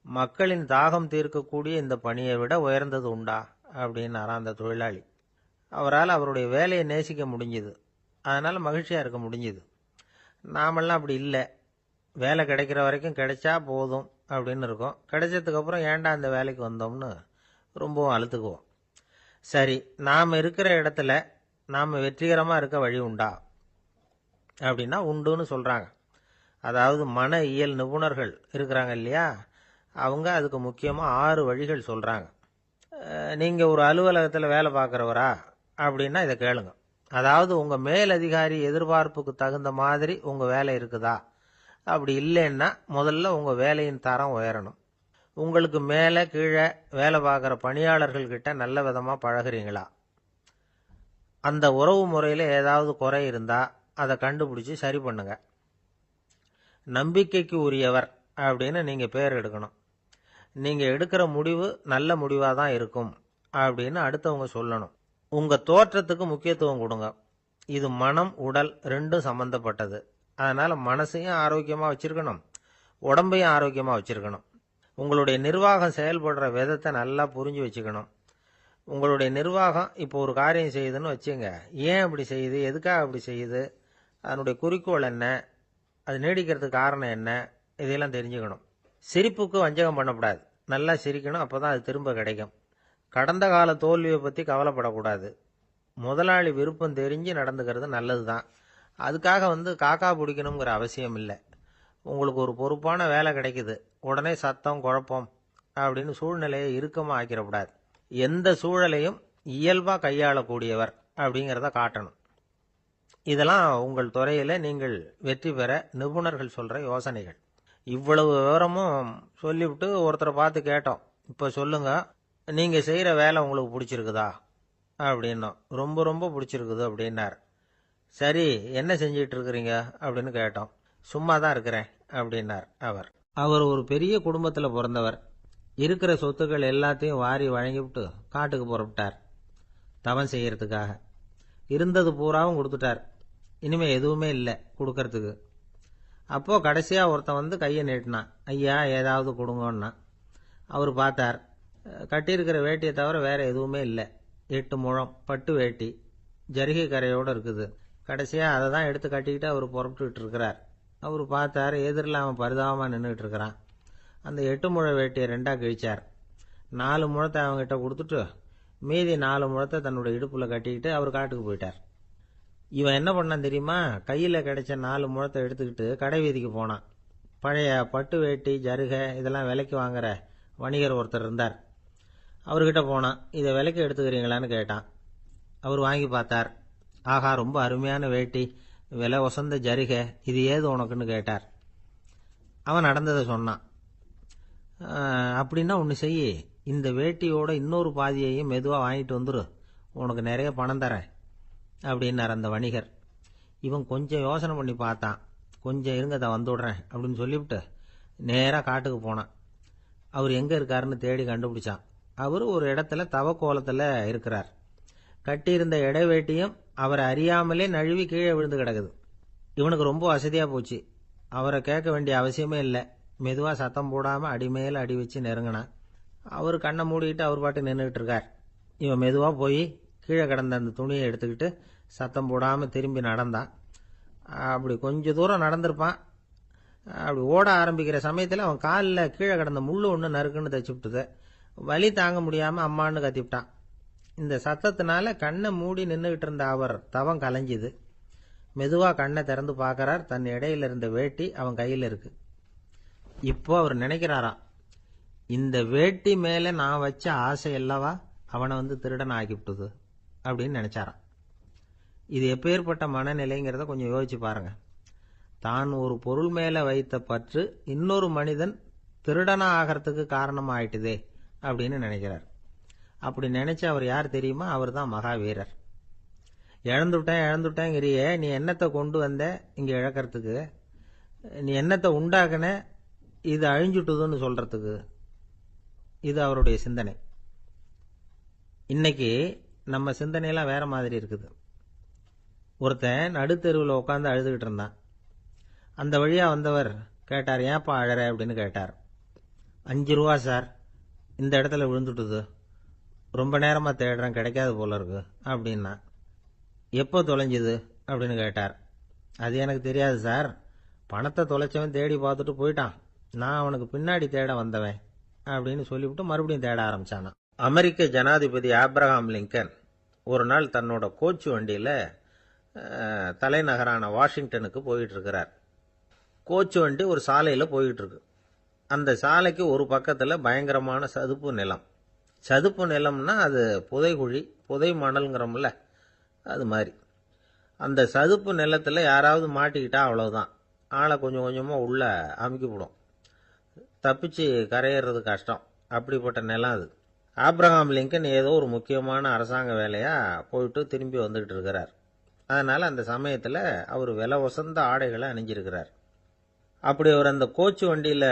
மக்களின் தாகம் தீர்க்கக்கூடிய இந்த பணியை விட உயர்ந்தது உண்டா அப்படின்னாராம் அந்த தொழிலாளி. அவரால் அவருடைய வேலையை நேசிக்க முடிஞ்சுது, அதனால் மகிழ்ச்சியாக இருக்க முடிஞ்சுது. நாமெல்லாம் அப்படி இல்லை. வேலை கிடைக்கிற வரைக்கும் கிடைச்சா போதும் அப்படின்னு இருக்கோம். கிடைச்சதுக்கப்புறம் ஏன்டா அந்த வேலைக்கு வந்தோம்னு ரொம்பவும் அழுத்துக்குவோம். சரி, நாம் இருக்கிற இடத்துல நாம் வெற்றிகரமாக இருக்க வழி உண்டா அப்படின்னா உண்டுன்னு சொல்கிறாங்க. அதாவது மன இயல் நிபுணர்கள் இருக்கிறாங்க இல்லையா, அவங்க அதுக்கு முக்கியமாக 6 வழிகள் சொல்கிறாங்க. நீங்கள் ஒரு அலுவலகத்தில் வேலை பார்க்குறவரா அப்படின்னா இதை கேளுங்க. அதாவது உங்கள் மேலதிகாரி எதிர்பார்ப்புக்கு தகுந்த மாதிரி உங்கள் வேலை இருக்குதா? அப்படி இல்லைன்னா முதல்ல உங்கள் வேலையின் தரம் உயரணும். உங்களுக்கு மேலே கீழே வேலை பார்க்குற பணியாளர்கள்கிட்ட நல்ல விதமாக பழகுறீங்களா? அந்த உறவு முறையில் ஏதாவது குறை இருந்தால் அதை கண்டுபிடிச்சி சரி பண்ணுங்க. நம்பிக்கைக்கு உரியவர் அப்படின்னு நீங்கள் பேர் எடுக்கணும். நீங்கள் எடுக்கிற முடிவு நல்ல முடிவாக தான் இருக்கும் அப்படின்னு அடுத்தவங்க சொல்லணும். உங்கள் தோற்றத்துக்கு முக்கியத்துவம் கொடுங்க. இது மனம் உடல் ரெண்டும் சம்பந்தப்பட்டது. அதனால் மனசையும் ஆரோக்கியமாக வச்சுருக்கணும், உடம்பையும் ஆரோக்கியமாக வச்சுருக்கணும். உங்களுடைய நிர்வாகம் செயல்படுற விதத்தை நல்லா புரிஞ்சு வச்சுக்கணும். உங்களுடைய நிர்வாகம் இப்போ ஒரு காரியம் செய்யுதுன்னு வச்சுங்க, ஏன் அப்படி செய்யுது, எதுக்காக அப்படி செய்யுது, அதனுடைய குறிக்கோள் என்ன, அது நீடிக்கிறதுக்கு காரணம் என்ன, இதையெல்லாம் தெரிஞ்சுக்கணும். சிரிப்புக்கு வஞ்சகம் பண்ணக்கூடாது, நல்லா சிரிக்கணும், அப்போ தான் அது திரும்ப கிடைக்கும். கடந்த கால தோல்வியை பற்றி கவலைப்படக்கூடாது. முதலாளி விருப்பம் தெரிஞ்சு நடந்துக்கிறது நல்லது தான். அதுக்காக காக்கா பிடிக்கணுங்கிற அவசியம் இல்லை. உங்களுக்கு ஒரு பொறுப்பான வேலை கிடைக்குது, உடனே சத்தம் குழப்பம் அப்படின்னு சூழ்நிலையை இறுக்கமாக ஆக்கிடக்கூடாது. எந்த சூழலையும் இயல்பாக கையாளக்கூடியவர் அப்படிங்கிறத காட்டணும். இதெல்லாம் உங்கள் துறையில் நீங்கள் வெற்றி பெற நிபுணர்கள் சொல்கிற யோசனைகள். இவ்வளவு விவரமும் சொல்லிவிட்டு ஒருத்தரை பார்த்து கேட்டோம், இப்போ சொல்லுங்க, நீங்கள் செய்கிற வேலை உங்களுக்கு பிடிச்சிருக்குதா அப்படின்னோம். ரொம்ப ரொம்ப பிடிச்சிருக்குது அப்படின்னார். சரி, என்ன செஞ்சிட்டு இருக்கிறீங்க அப்படின்னு கேட்டோம். சும்மா தான் இருக்கிறேன் அப்படின்னார் அவர். அவர் ஒரு பெரிய குடும்பத்தில் பிறந்தவர். இருக்கிற சொத்துக்கள் எல்லாத்தையும் வாரி வழங்கிவிட்டு காட்டுக்கு புறப்பட்டார் தவம் செய்யறதுக்காக. இருந்தது பூராவும் கொடுத்துட்டார். இனிமேல் எதுவுமே இல்லை கொடுக்கறதுக்கு. அப்போது கடைசியாக ஒருத்தன் கையை நீட்டினான். ஐயா, ஏதாவது கொடுங்கன்னா. அவர் பார்த்தார். கட்டியிருக்கிற வேட்டியை தவிர வேறு எதுவுமே இல்லை. 8 முழம் பட்டு வேட்டி, ஜரிகை கரையோடு இருக்குது. கடைசியாக அதை தான் எடுத்து கட்டிக்கிட்டு அவர் புறப்பட்டுக்கிட்டு இருக்கிறார். அவர் பார்த்தார், எதிரில் அவன் பரிதாபமாக நின்றுட்டு இருக்கிறான். அந்த 8 முழ வேட்டியை 2ஆக கிழிச்சார். 4 முழத்தை அவங்ககிட்ட கொடுத்துட்டு மீதி 4 முழத்தை தன்னுடைய இடுப்பில் கட்டிக்கிட்டு அவர் காட்டுக்கு போயிட்டார். இவன் என்ன பண்ணான் தெரியுமா? கையில் கிடைச்ச 4 முழத்தை எடுத்துக்கிட்டு கடை வீதிக்கு போனான். பழைய பட்டு வேட்டி ஜருகை இதெல்லாம் விலைக்கு வாங்குற வணிகர் ஒருத்தர் இருந்தார். அவர்கிட்ட போனான். இதை விலைக்கு எடுத்துக்கிறீங்களான்னு கேட்டான். அவர் வாங்கி பார்த்தார். ஆகா, ரொம்ப அருமையான வேட்டி, விலை ஒசந்த ஜருகை, இது ஏது உனக்குன்னு கேட்டார். அவன் நடந்ததை சொன்னான். அப்படின்னா ஒன்று செய், இந்த வேட்டியோட இன்னொரு பாதியையும் மெதுவாக வாங்கிட்டு வந்துரு, உனக்கு நிறைய பணம் தரேன் அப்படின்னார் அந்த வணிகர். இவன் கொஞ்சம் யோசனை பண்ணி பார்த்தான். கொஞ்சம் இருங்க தான் வந்துவிடுறேன் அப்படின்னு சொல்லிவிட்டு நேராக காட்டுக்கு போனான். அவர் எங்கே இருக்காருன்னு தேடி கண்டுபிடிச்சான். அவர் ஒரு இடத்துல தவக்கோலத்தில் இருக்கிறார். கட்டியிருந்த இடைவேட்டியும் அவரை அறியாமலே நழுவி கீழே விழுந்து கிடக்குது. இவனுக்கு ரொம்ப வசதியாக போச்சு. அவரை கேட்க வேண்டிய அவசியமே இல்லை. மெதுவாக சத்தம் போடாமல் அடிமேல அடி வச்சு நெருங்கினான். அவர் கண்ணை மூடிக்கிட்டு அவர் பாட்டு நின்றுக்கிட்டு இருக்கார். இவன் மெதுவாக போய் கீழே கிடந்த அந்த துணியை எடுத்துக்கிட்டு சத்தம் போடாமல் திரும்பி நடந்தான். அப்படி கொஞ்சம் தூரம் நடந்திருப்பான். அப்படி ஓட ஆரம்பிக்கிற சமயத்தில் அவன் காலில் கீழே கிடந்த முள்ளு ஒன்று நறுக்குன்னு தைச்சுவிட்டுது. வலி தாங்க முடியாமல் அம்மான்னு கத்திவிட்டான். இந்த சத்தத்தினால கண்ணை மூடி நின்றுக்கிட்டு இருந்த அவர் தவம் கலைஞ்சிது. மெதுவாக கண்ணை திறந்து பார்க்கறார். தன் இடையில இருந்த வேட்டி அவன் கையில் இருக்கு. இப்போ அவர் நினைக்கிறாராம், இந்த வேட்டி மேலே நான் வச்ச ஆசை அல்லவா அவனை திருடன் ஆக்கிவிட்டுது அப்படின்னு நினைச்சாராம். இது எப்பேற்பட்ட மனநிலைங்கிறத கொஞ்சம் யோசிச்சு பாருங்க. தான் ஒரு பொருள் மேல வைத்த பற்று இன்னொரு மனிதன் திருடனா ஆகிறதுக்கு காரணம் ஆயிட்டுதே அப்படின்னு நினைக்கிறார். அப்படி நினைச்ச அவர் யார் தெரியுமா? அவர் தான் மகாவீரர். இழந்துட்டேங்கிறியே, நீ என்னத்தை கொண்டு வந்த இங்க இழக்கிறதுக்கு? நீ என்னத்தை உண்டாக்குன இது அழிஞ்சுட்டுதுன்னு சொல்றதுக்கு? இது அவருடைய சிந்தனை. இன்னைக்கு நம்ம சிந்தனையெல்லாம் வேற மாதிரி இருக்குது. ஒருத்தன் நடுத்தெருவில் உட்காந்து அழுதுகிட்டு இருந்தான். அந்த வழியா வந்தவர் கேட்டார், ஏன்ப்பா அழற அப்படின்னு கேட்டார். 5 ரூபா சார், இந்த இடத்துல விழுந்துட்டுது, ரொம்ப நேரமா தேடுறேன், கிடைக்காது போல இருக்கு அப்படின்னா. எப்போ தொலைஞ்சுது அப்படின்னு கேட்டார். அது எனக்கு தெரியாது சார், பணத்தை தொலைச்சவன் தேடி பார்த்துட்டு போயிட்டான், நான் அவனுக்கு பின்னாடி தேட வந்தவன் அப்படின்னு சொல்லிவிட்டு மறுபடியும் தேட ஆரம்பிச்சானா. அமெரிக்க ஜனாதிபதி ஆப்ரஹாம் லிங்கன் ஒரு நாள் தன்னோட கோச்சு வண்டியில தலைநகரான வாஷிங்டனுக்கு போயிட்டு இருக்கிறார். கோச்சு வண்டி ஒரு சாலையில போயிட்டு இருக்கு. அந்த சாலைக்கு ஒரு பக்கத்துல பயங்கரமான சதுப்பு நிலம். சதுப்பு நிலம்னா அது புதைகுழி, புதை மணல்ங்கிறோம்ல, அது மாதிரி. அந்த சதுப்பு நிலத்துல யாராவது மாட்டிக்கிட்டா அவ்வளவுதான், ஆளை கொஞ்சம் கொஞ்சமா உள்ள அமுக்கிவிடும். தப்பிச்சு கரையேறது கஷ்டம். அப்படிப்பட்ட நிலம் அது. ஆப்ரஹாம் லிங்கன் ஏதோ ஒரு முக்கியமான அரசாங்க வேலையா போயிட்டு திரும்பி வந்துகிட்டு இருக்கிறார். அதனால அந்த சமயத்துல அவர் விலை உசந்த ஆடைகளை அணிஞ்சிருக்கிறார். அப்படி அவர் அந்த கோச்சு வண்டியில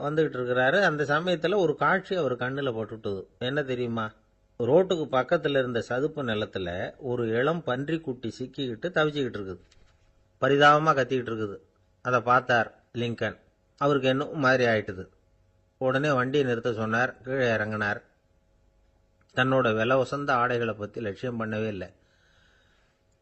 வந்துகிட்டு இருக்கிறாரு. அந்த சமயத்துல ஒரு காட்சி அவர் கண்ணுல பட்டுட்டுது. என்ன தெரியுமா? ரோட்டுக்கு பக்கத்துல இருந்த சதுப்பு நிலத்துல ஒரு இளம் பன்றிக்குட்டி சிக்கிக்கிட்டு தவிச்சுக்கிட்டு இருக்குது. பரிதாபமா கத்திக்கிட்டு இருக்குது. அதை பார்த்தார் லிங்கன். அவருக்கு என்ன மாதிரி ஆயிட்டுது. உடனே வண்டியை நிறுத்த சொன்னார். கீழே இறங்கினார். தன்னோட விலை உசந்த ஆடைகளை பத்தி லட்சியம் பண்ணவே இல்லை.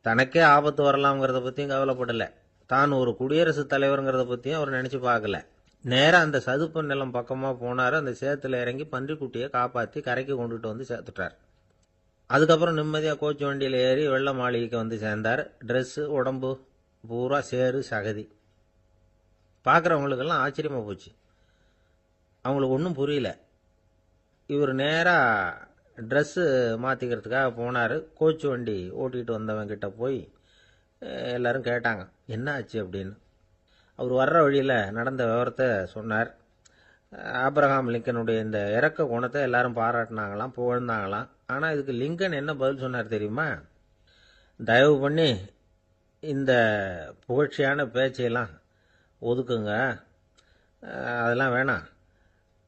தனக்கே ஆபத்து வரலாம்ங்கிறத பத்தியும் கவலைப்படல. தான் ஒரு குடியரசுத் தலைவருங்கிறத பத்தியும் அவர் நினைச்சு பார்க்கல. நேரம் அந்த சதுப்பு நிலம் பக்கமா போனாரு. அந்த சேத்துல இறங்கி பன்றிக்குட்டியை காப்பாத்தி கரைக்கு கொண்டுட்டு வந்து சேர்த்துட்டார். அதுக்கப்புறம் நிம்மதியா கோச்சு வண்டியில ஏறி வெள்ள மாளிகைக்கு வந்து சேர்ந்தார். ட்ரெஸ், உடம்பு பூரா சேறு சகதி. பார்க்குறவங்களுக்கெல்லாம் ஆச்சரியமா போச்சு. அவங்களுக்கு ஒன்றும் புரியல. இவர் நேரா ட்ரெஸ்ஸு மாற்றிக்கிறதுக்காக போனார். கோச்சு வண்டி ஓட்டிகிட்டு வந்தவன் கிட்ட போய் எல்லாரும் கேட்டாங்க, என்ன ஆச்சு அப்படின்னு. அவர் வர்ற வழியில் நடந்த விவரத்தை சொன்னார். ஆப்ரஹாம் லிங்கனுடைய இந்த இறக்க குணத்தை எல்லாரும் பாராட்டினாங்களாம், புகழ்ந்தாங்களாம். ஆனால் இதுக்கு லிங்கன் என்ன பதில் சொன்னார் தெரியுமா? தயவு பண்ணி இந்த புகழ்ச்சியான பேச்சையெல்லாம் ஒதுக்குங்க, அதெல்லாம் வேணாம்.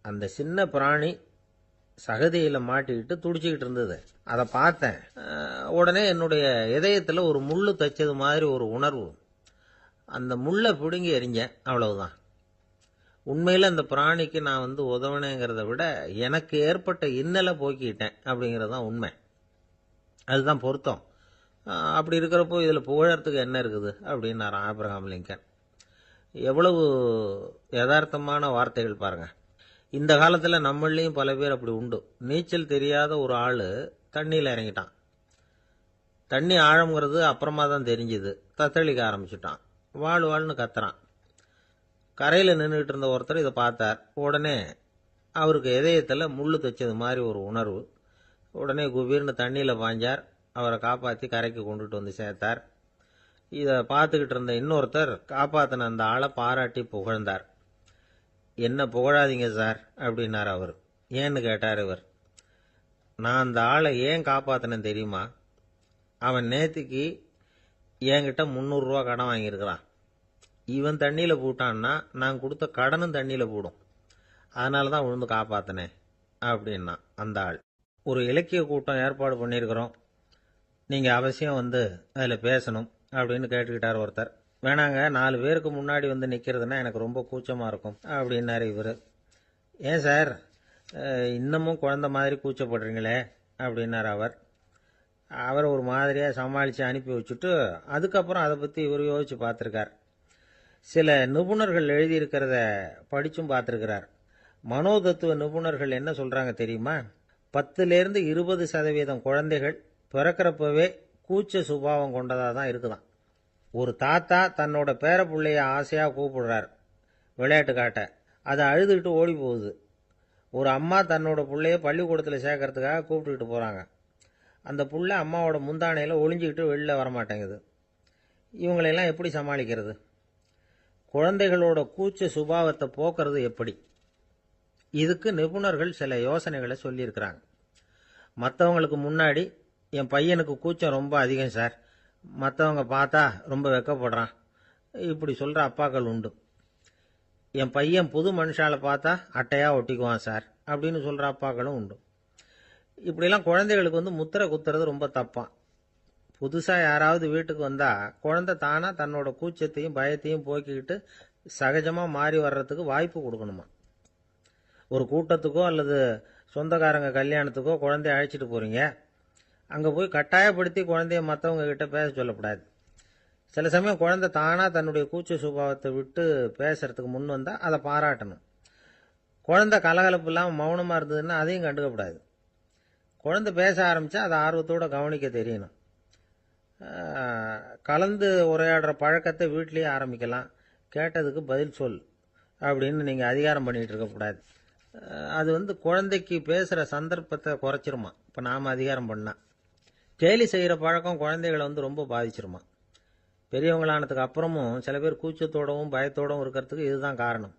அந்த சின்ன பிராணி சகதியில் மாட்டிக்கிட்டு துடிச்சிக்கிட்டு இருந்தது, அதை பார்த்தேன். உடனே என்னுடைய இதயத்தில் ஒரு முள்ளு தைச்சது மாதிரி ஒரு உணர்வு. அந்த முள்ளை பிடுங்கி எறிஞ்சேன், அவ்வளவுதான். உண்மையில் அந்த பிராணிக்கு நான் உதவினேங்கிறத விட எனக்கு ஏற்பட்ட இன்னலை போக்கிட்டேன் அப்படிங்கிறது தான் உண்மை. அதுதான் பொருத்தம். அப்படி இருக்கிறப்போ இதில் புகழறதுக்கு என்ன இருக்குது அப்படின்னாராம் ஆப்ரஹாம் லிங்கன். எவ்வளவு யதார்த்தமான வார்த்தைகள் பாருங்க. இந்த காலத்தில் நம்மளையும் பல பேர் அப்படி உண்டு. நீச்சல் தெரியாத ஒரு ஆள் தண்ணியில் இறங்கிட்டான். தண்ணி ஆழம்ங்கிறது அப்புறமா தான் தெரிஞ்சுது. தத்தளிக்க ஆரம்பிச்சுட்டான். வாழ்னு கத்துறான். கரையில் நின்றுட்டு இருந்த ஒருத்தர் இதை பார்த்தார். உடனே அவருக்கு இதயத்தில் முள்ளு தைச்சது மாதிரி ஒரு உணர்வு. உடனே குபீர்னு தண்ணியில் பாஞ்சார். அவரை காப்பாற்றி கரைக்கு கொண்டுட்டு வந்து சேர்த்தார். இதை பார்த்துக்கிட்டு இருந்த இன்னொருத்தர் காப்பாற்றின அந்த ஆளை பாராட்டி புகழ்ந்தார். என்ன புகழாதீங்க சார் அப்படின்னார் அவர். ஏன்னு கேட்டார் இவர். நான் அந்த ஆளை ஏன் காப்பாற்றினேன் தெரியுமா? அவன் நேத்திக்கு என்கிட்ட 300 ரூபா கடன் வாங்கியிருக்கிறான். இவன் தண்ணியில போட்டான்னா நான் கொடுத்த கடனும் தண்ணியில போடும். அதனால தான் விழுந்து காப்பாத்தினேன் அப்படின்னா அந்த ஆள். ஒரு இலக்கிய கூட்டம் ஏற்பாடு பண்ணியிருக்கிறோம், நீங்க அவசியம் வந்து அதில் பேசணும் அப்படின்னு கேட்டுக்கிட்டார் ஒருத்தர். வேணாங்க, 4 பேருக்கு முன்னாடி வந்து நிற்கிறதுனா எனக்கு ரொம்ப கூச்சமா இருக்கும் அப்படின்னாரு இவர். ஏன் சார் இன்னமும் குழந்தை மாதிரி கூச்சப்படுறீங்களே அப்படின்னார் அவர். அவரை ஒரு மாதிரியாக சமாளித்து அனுப்பி வச்சுட்டு அதுக்கப்புறம் அதை பற்றி இவர் யோசிச்சு பார்த்துருக்கார். சில நிபுணர்கள் எழுதியிருக்கிறத படிச்சும் பார்த்துருக்கிறார். மனோதத்துவ நிபுணர்கள் என்ன சொல்கிறாங்க தெரியுமா? 10லேருந்து 20% குழந்தைகள் பிறக்கிறப்பவே கூச்ச சுபாவம் கொண்டதாக தான் இருக்குதான். ஒரு தாத்தா தன்னோட பேர பிள்ளைய ஆசையாக கூப்பிடுறார் விளையாட்டு காட்ட, அதை அழுதுகிட்டு ஓடி போகுது. ஒரு அம்மா தன்னோட பிள்ளைய பள்ளிக்கூடத்தில் சேர்க்கறதுக்காக கூப்பிட்டுக்கிட்டு போகிறாங்க. அந்த புள்ள அம்மாவோட முந்தானையில் ஒளிஞ்சிக்கிட்டு வெளில வரமாட்டேங்குது. இவங்களெல்லாம் எப்படி சமாளிக்கிறது? குழந்தைகளோட கூச்ச சுபாவத்தை போக்குறது எப்படி? இதுக்கு நிபுணர்கள் சில யோசனைகளை சொல்லியிருக்கிறாங்க. மற்றவங்களுக்கு முன்னாடி என் பையனுக்கு கூச்சம் ரொம்ப அதிகம் சார், மற்றவங்க பார்த்தா ரொம்ப வெக்கப்படுறான், இப்படி சொல்கிற அப்பாக்கள் உண்டு. என் பையன் புது மனுஷால பார்த்தா அட்டையாக ஒட்டிக்குவான் சார் அப்படின்னு சொல்கிற அப்பாக்களும் உண்டு. இப்படிலாம் குழந்தைகளுக்கு வந்து முத்திரை குத்துறது ரொம்ப தப்பான். புதுசாக யாராவது வீட்டுக்கு வந்தால் குழந்தை தானாக தன்னோட கூச்சத்தையும் பயத்தையும் போக்கிக்கிட்டு சகஜமாக மாறி வர்றதுக்கு வாய்ப்பு கொடுக்கணுமா. ஒரு கூட்டத்துக்கோ அல்லது சொந்தக்காரங்க கல்யாணத்துக்கோ குழந்தைய அழைச்சிட்டு போகிறீங்க, அங்கே போய் கட்டாயப்படுத்தி குழந்தைய மற்றவங்க கிட்ட பேச சொல்லக்கூடாது. சில சமயம் குழந்தை தானாக தன்னுடைய கூச்ச சுபாவத்தை விட்டு பேசுறதுக்கு முன் வந்தால் அதை பாராட்டணும். குழந்தை கலகலப்பு இல்லாமல் மௌனமாக இருந்ததுன்னா அதையும் கண்டுக்கக்கூடாது. குழந்தை பேச ஆரம்பித்தா அதை ஆர்வத்தோடு கவனிக்க தெரியணும். கலந்து உரையாடுற பழக்கத்தை வீட்லேயே ஆரம்பிக்கலாம். கேட்டதுக்கு பதில் சொல் அப்படின்னு நீங்கள் அதிகாரம் பண்ணிகிட்டு இருக்கக்கூடாது. அது வந்து குழந்தைக்கு பேசுகிற சந்தர்ப்பத்தை குறைச்சிருமா. இப்போ நாம் அதிகாரம் பண்ணால் கேலி செய்கிற பழக்கம் குழந்தைகளை வந்து ரொம்ப பாதிச்சிருமா. பெரியவங்களானதுக்கு அப்புறமும் சில பேர் கூச்சத்தோடவும் பயத்தோடவும் இருக்கிறதுக்கு இதுதான் காரணம்.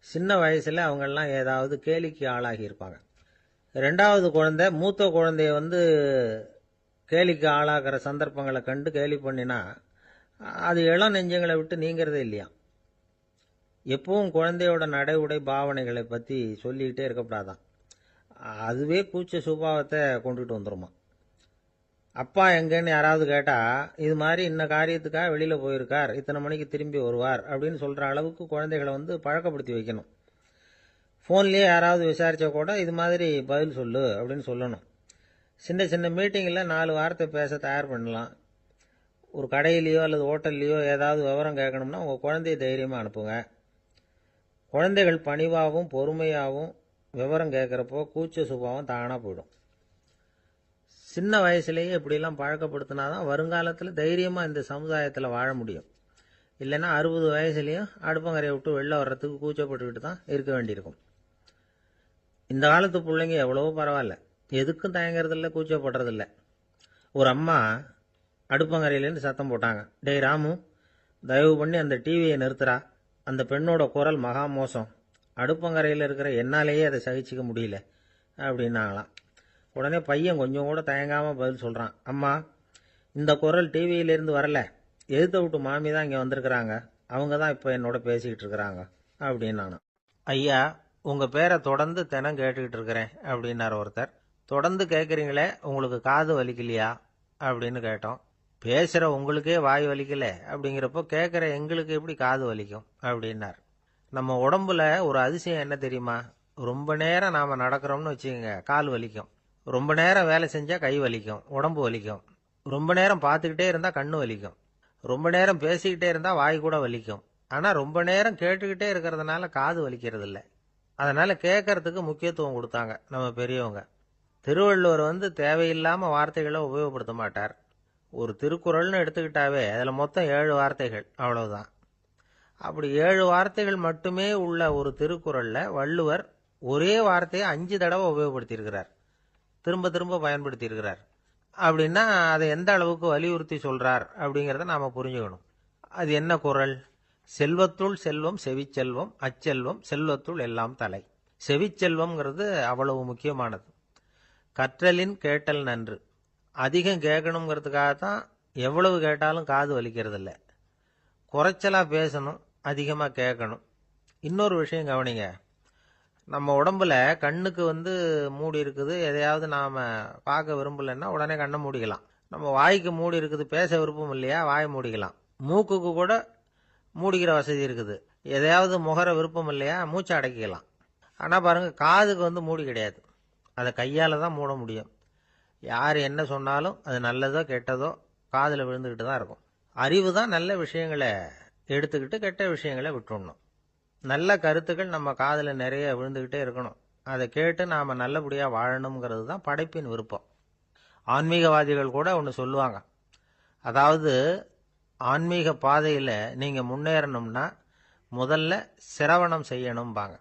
சின்ன வயசில் அவங்கெல்லாம் ஏதாவது கேலிக்கு ஆளாகி இருப்பாங்க. 2வது குழந்தை மூத்த குழந்தைய வந்து கேலிக்கு ஆளாகிற சந்தர்ப்பங்களை கண்டு கேலி பண்ணினா அது இளம் நெஞ்சங்களை விட்டு நீங்கிறதே இல்லையா. எப்பவும் குழந்தையோட நடை உடை பாவனைகளை பற்றி சொல்லிக்கிட்டே இருக்கக்கூடாதான். அதுவே கூச்ச சுபாவத்தை கொண்டுட்டு வந்துருமா. அப்பா எங்கன்னு யாராவது கேட்டால் இது மாதிரி இன்ன காரியத்துக்காக வெளியில் போயிருக்கார், இத்தனை மணிக்கு திரும்பி வருவார் அப்படின்னு சொல்கிற அளவுக்கு குழந்தைகளை வந்து பழக்கப்படுத்தி வைக்கணும். ஃபோன்லேயே யாராவது விசாரித்தா கூட இது மாதிரி பதில் சொல்லு அப்படின்னு சொல்லணும். சின்ன சின்ன மீட்டிங்கில் 4 வார்த்தை பேச தயார் பண்ணலாம். ஒரு கடையிலையோ அல்லது ஹோட்டல்லையோ ஏதாவது விவரம் கேட்கணும்னா உங்கள் குழந்தைய தைரியமாக அனுப்புங்க. குழந்தைகள் பணிவாகவும் பொறுமையாகவும் விவரம் கேட்குறப்போ கூச்ச சுபாவம் தானாக போயிடும். சின்ன வயசுலேயே இப்படிலாம் பழக்கப்படுத்தினா தான் வருங்காலத்தில் தைரியமாக இந்த சமுதாயத்தில் வாழ முடியும். இல்லைன்னா 60 வயசுலேயும் அடுப்பங்கரையை விட்டு வெளில வர்றதுக்கு கூச்சப்பட்டுக்கிட்டு தான் இருக்க வேண்டியிருக்கும். இந்த காலத்து பிள்ளைங்க எவ்வளவோ பரவாயில்ல, எதுக்கும் தயங்குறதில்ல, கூச்சப்படுறதில்ல. ஒரு அம்மா அடுப்பங்கரையிலேருந்து சத்தம் போட்டாங்க, டேய் ராமு, தயவு பண்ணி அந்த டிவியை நிறுத்துறா, அந்த பெண்ணோட குரல் மகா மோசம், அடுப்பங்கரையில் இருக்கிற என்னாலேயே அதை சகிச்சிக்க முடியல அப்படின்னாங்களாம். உடனே பையன் கொஞ்சம் கூட தயங்காமல் பதில் சொல்கிறான், அம்மா இந்த குரல் டிவியிலேருந்து வரல, எதிர்த்த விட்டு மாமி தான் இங்கே வந்திருக்கிறாங்க, அவங்க தான் இப்போ என்னோட பேசிக்கிட்டு இருக்கிறாங்க அப்படின்னு. ஐயா, உங்கள் பேரை தொடர்ந்து தினம் கேட்டுக்கிட்டு இருக்கிறேன் அப்படின்னார் ஒருத்தர். தொடர்ந்து கேட்குறீங்களே, உங்களுக்கு காது வலிக்கலையா அப்படின்னு கேட்டோம். பேசுகிற உங்களுக்கே வாய் வலிக்கல அப்படிங்கிறப்போ கேட்குற எங்களுக்கு எப்படி காது வலிக்கும் அப்படின்னார். நம்ம உடம்புல ஒரு அதிசயம் என்ன தெரியுமா? ரொம்ப நேரம் நாம் நடக்கிறோம்னு வச்சுக்கோங்க, கால் வலிக்கும். ரொம்ப நேரம் வேலை செஞ்சால் கை வலிக்கும், உடம்பு வலிக்கும். ரொம்ப நேரம் பார்த்துக்கிட்டே இருந்தால் கண்ணு வலிக்கும். ரொம்ப நேரம் பேசிக்கிட்டே இருந்தால் வாய் கூட வலிக்கும். ஆனால் ரொம்ப நேரம் கேட்டுக்கிட்டே இருக்கிறதுனால காது வலிக்கிறது இல்லை. அதனால் கேட்கறதுக்கு முக்கியத்துவம் கொடுத்தாங்க நம்ம பெரியவங்க. திருவள்ளுவர் வந்து தேவையில்லாமல் வார்த்தைகளை உபயோகப்படுத்த மாட்டார். ஒரு திருக்குறள்னு எடுத்துக்கிட்டாவே அதில் மொத்தம் 7 வார்த்தைகள், அவ்வளவுதான். அப்படி 7 வார்த்தைகள் மட்டுமே உள்ள ஒரு திருக்குறளில் வள்ளுவர் ஒரே வார்த்தையை 5 தடவை உபயோகப்படுத்தியிருக்கிறார், திரும்ப திரும்ப பயன்படுத்தியிருக்கிறார். அப்படின்னா அதை எந்த அளவுக்கு வலியுறுத்தி சொல்கிறார் அப்படிங்கிறத நாம் புரிஞ்சுக்கணும். அது என்ன குறள்? செல்வத்துள் செல்வம் செவிச்செல்வம், அச்செல்வம் செல்வத்துள் எல்லாம் தலை. செவிச்செல்வம்ங்கிறது அவ்வளவு முக்கியமானது. கற்றலின் கேட்டல் நன்று. அதிகம் கேட்கணுங்கிறதுக்காகத்தான் எவ்வளவு கேட்டாலும் காது வலிக்கிறது இல்லை. குறைச்சலாக பேசணும், அதிகமாக கேட்கணும். இன்னொரு விஷயம் கவனிங்க. நம்ம உடம்புல கண்ணுக்கு மூடி இருக்குது, எதையாவது நாம் பார்க்க விரும்பலைன்னா உடனே கண்ணை மூடிக்கலாம். நம்ம வாய்க்கு மூடி இருக்குது, பேச விருப்பம் இல்லையா, வாய் மூடிக்கலாம். மூக்குக்கு கூட மூடிக்கிற வசதி இருக்குது, எதையாவது முகர விருப்பம் இல்லையா, மூச்சை அடக்கிக்கலாம். ஆனால் பாருங்கள், காதுக்கு மூடி கிடையாது, அதை கையால் தான் மூட முடியும். யார் என்ன சொன்னாலும் அது நல்லதோ கெட்டதோ காதில் விழுந்துக்கிட்டு தான் இருக்கும். அறிவு தான் நல்ல விஷயங்களை எடுத்துக்கிட்டு கெட்ட விஷயங்களை விட்டுடணும். நல்ல கருத்துக்கள் நம்ம காதில் நிறைய விழுந்துக்கிட்டே இருக்கணும். அதை கேட்டு நாம் நல்லபடியாக வாழணுங்கிறது தான் படைப்பின் விருப்பம். ஆன்மீகவாதிகள் கூட ஒன்று சொல்லுவாங்க. அதாவது, ஆன்மீக பாதையில் நீங்கள் முன்னேறணும்னா முதல்ல சிரவணம் செய்யணும்பாங்க.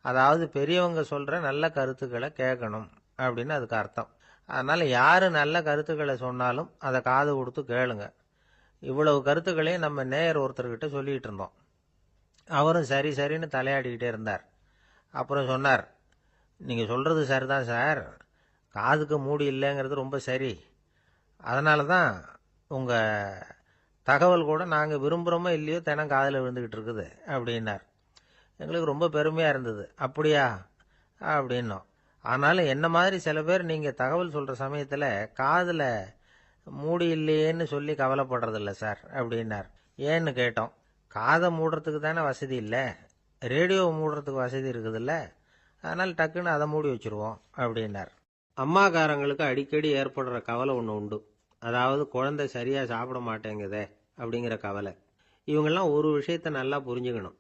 அதாவது பெரியவங்க சொல்கிற நல்ல கருத்துக்களை கேட்கணும் அப்படின்னு அதுக்கு அர்த்தம். அதனால் யார் நல்ல கருத்துக்களை சொன்னாலும் அதை காது கொடுத்து கேளுங்க. இவ்வளவு கருத்துக்களையும் நம்ம நேயர் ஒருத்தர்கிட்ட சொல்லிகிட்டு இருந்தோம். அவரும் சரி சரின்னு தலையாடிக்கிட்டே இருந்தார். அப்புறம் சொன்னார், நீங்கள் சொல்கிறது சரிதான் சார், காதுக்கு மூடி இல்லைங்கிறது ரொம்ப சரி. அதனால தான் உங்கள் தகவல் கூட நாங்கள் விரும்புகிறோமோ இல்லையோ தினம் காதில் விழுந்துக்கிட்டு இருக்குது அப்படின்னார். எங்களுக்கு ரொம்ப பெருமையாக இருந்தது. அப்படியா அப்படின்னோம். ஆனாலும் என்ன மாதிரி சில பேர் நீங்கள் தகவல் சொல்கிற சமயத்தில் காதில் மூடி இல்லையேன்னு சொல்லி கவலைப்படுறதில்ல சார் அப்படின்னார். ஏன்னு கேட்டோம். காதை மூடுறதுக்கு தானே வசதி இல்லை, ரேடியோவை மூடுறதுக்கு வசதி இருக்குதுல்ல, அதனால் டக்குன்னு அதை மூடி வச்சுருவோம் அப்படின்னார். அம்மாக்காரங்களுக்கு அடிக்கடி ஏற்படுற கவலை ஒன்று உண்டு. அதாவது, குழந்தை சரியாக சாப்பிட மாட்டேங்குதே அப்படிங்கிற கவலை. இவங்கெல்லாம் ஒரு விஷயத்தை நல்லா புரிஞ்சுக்கணும்.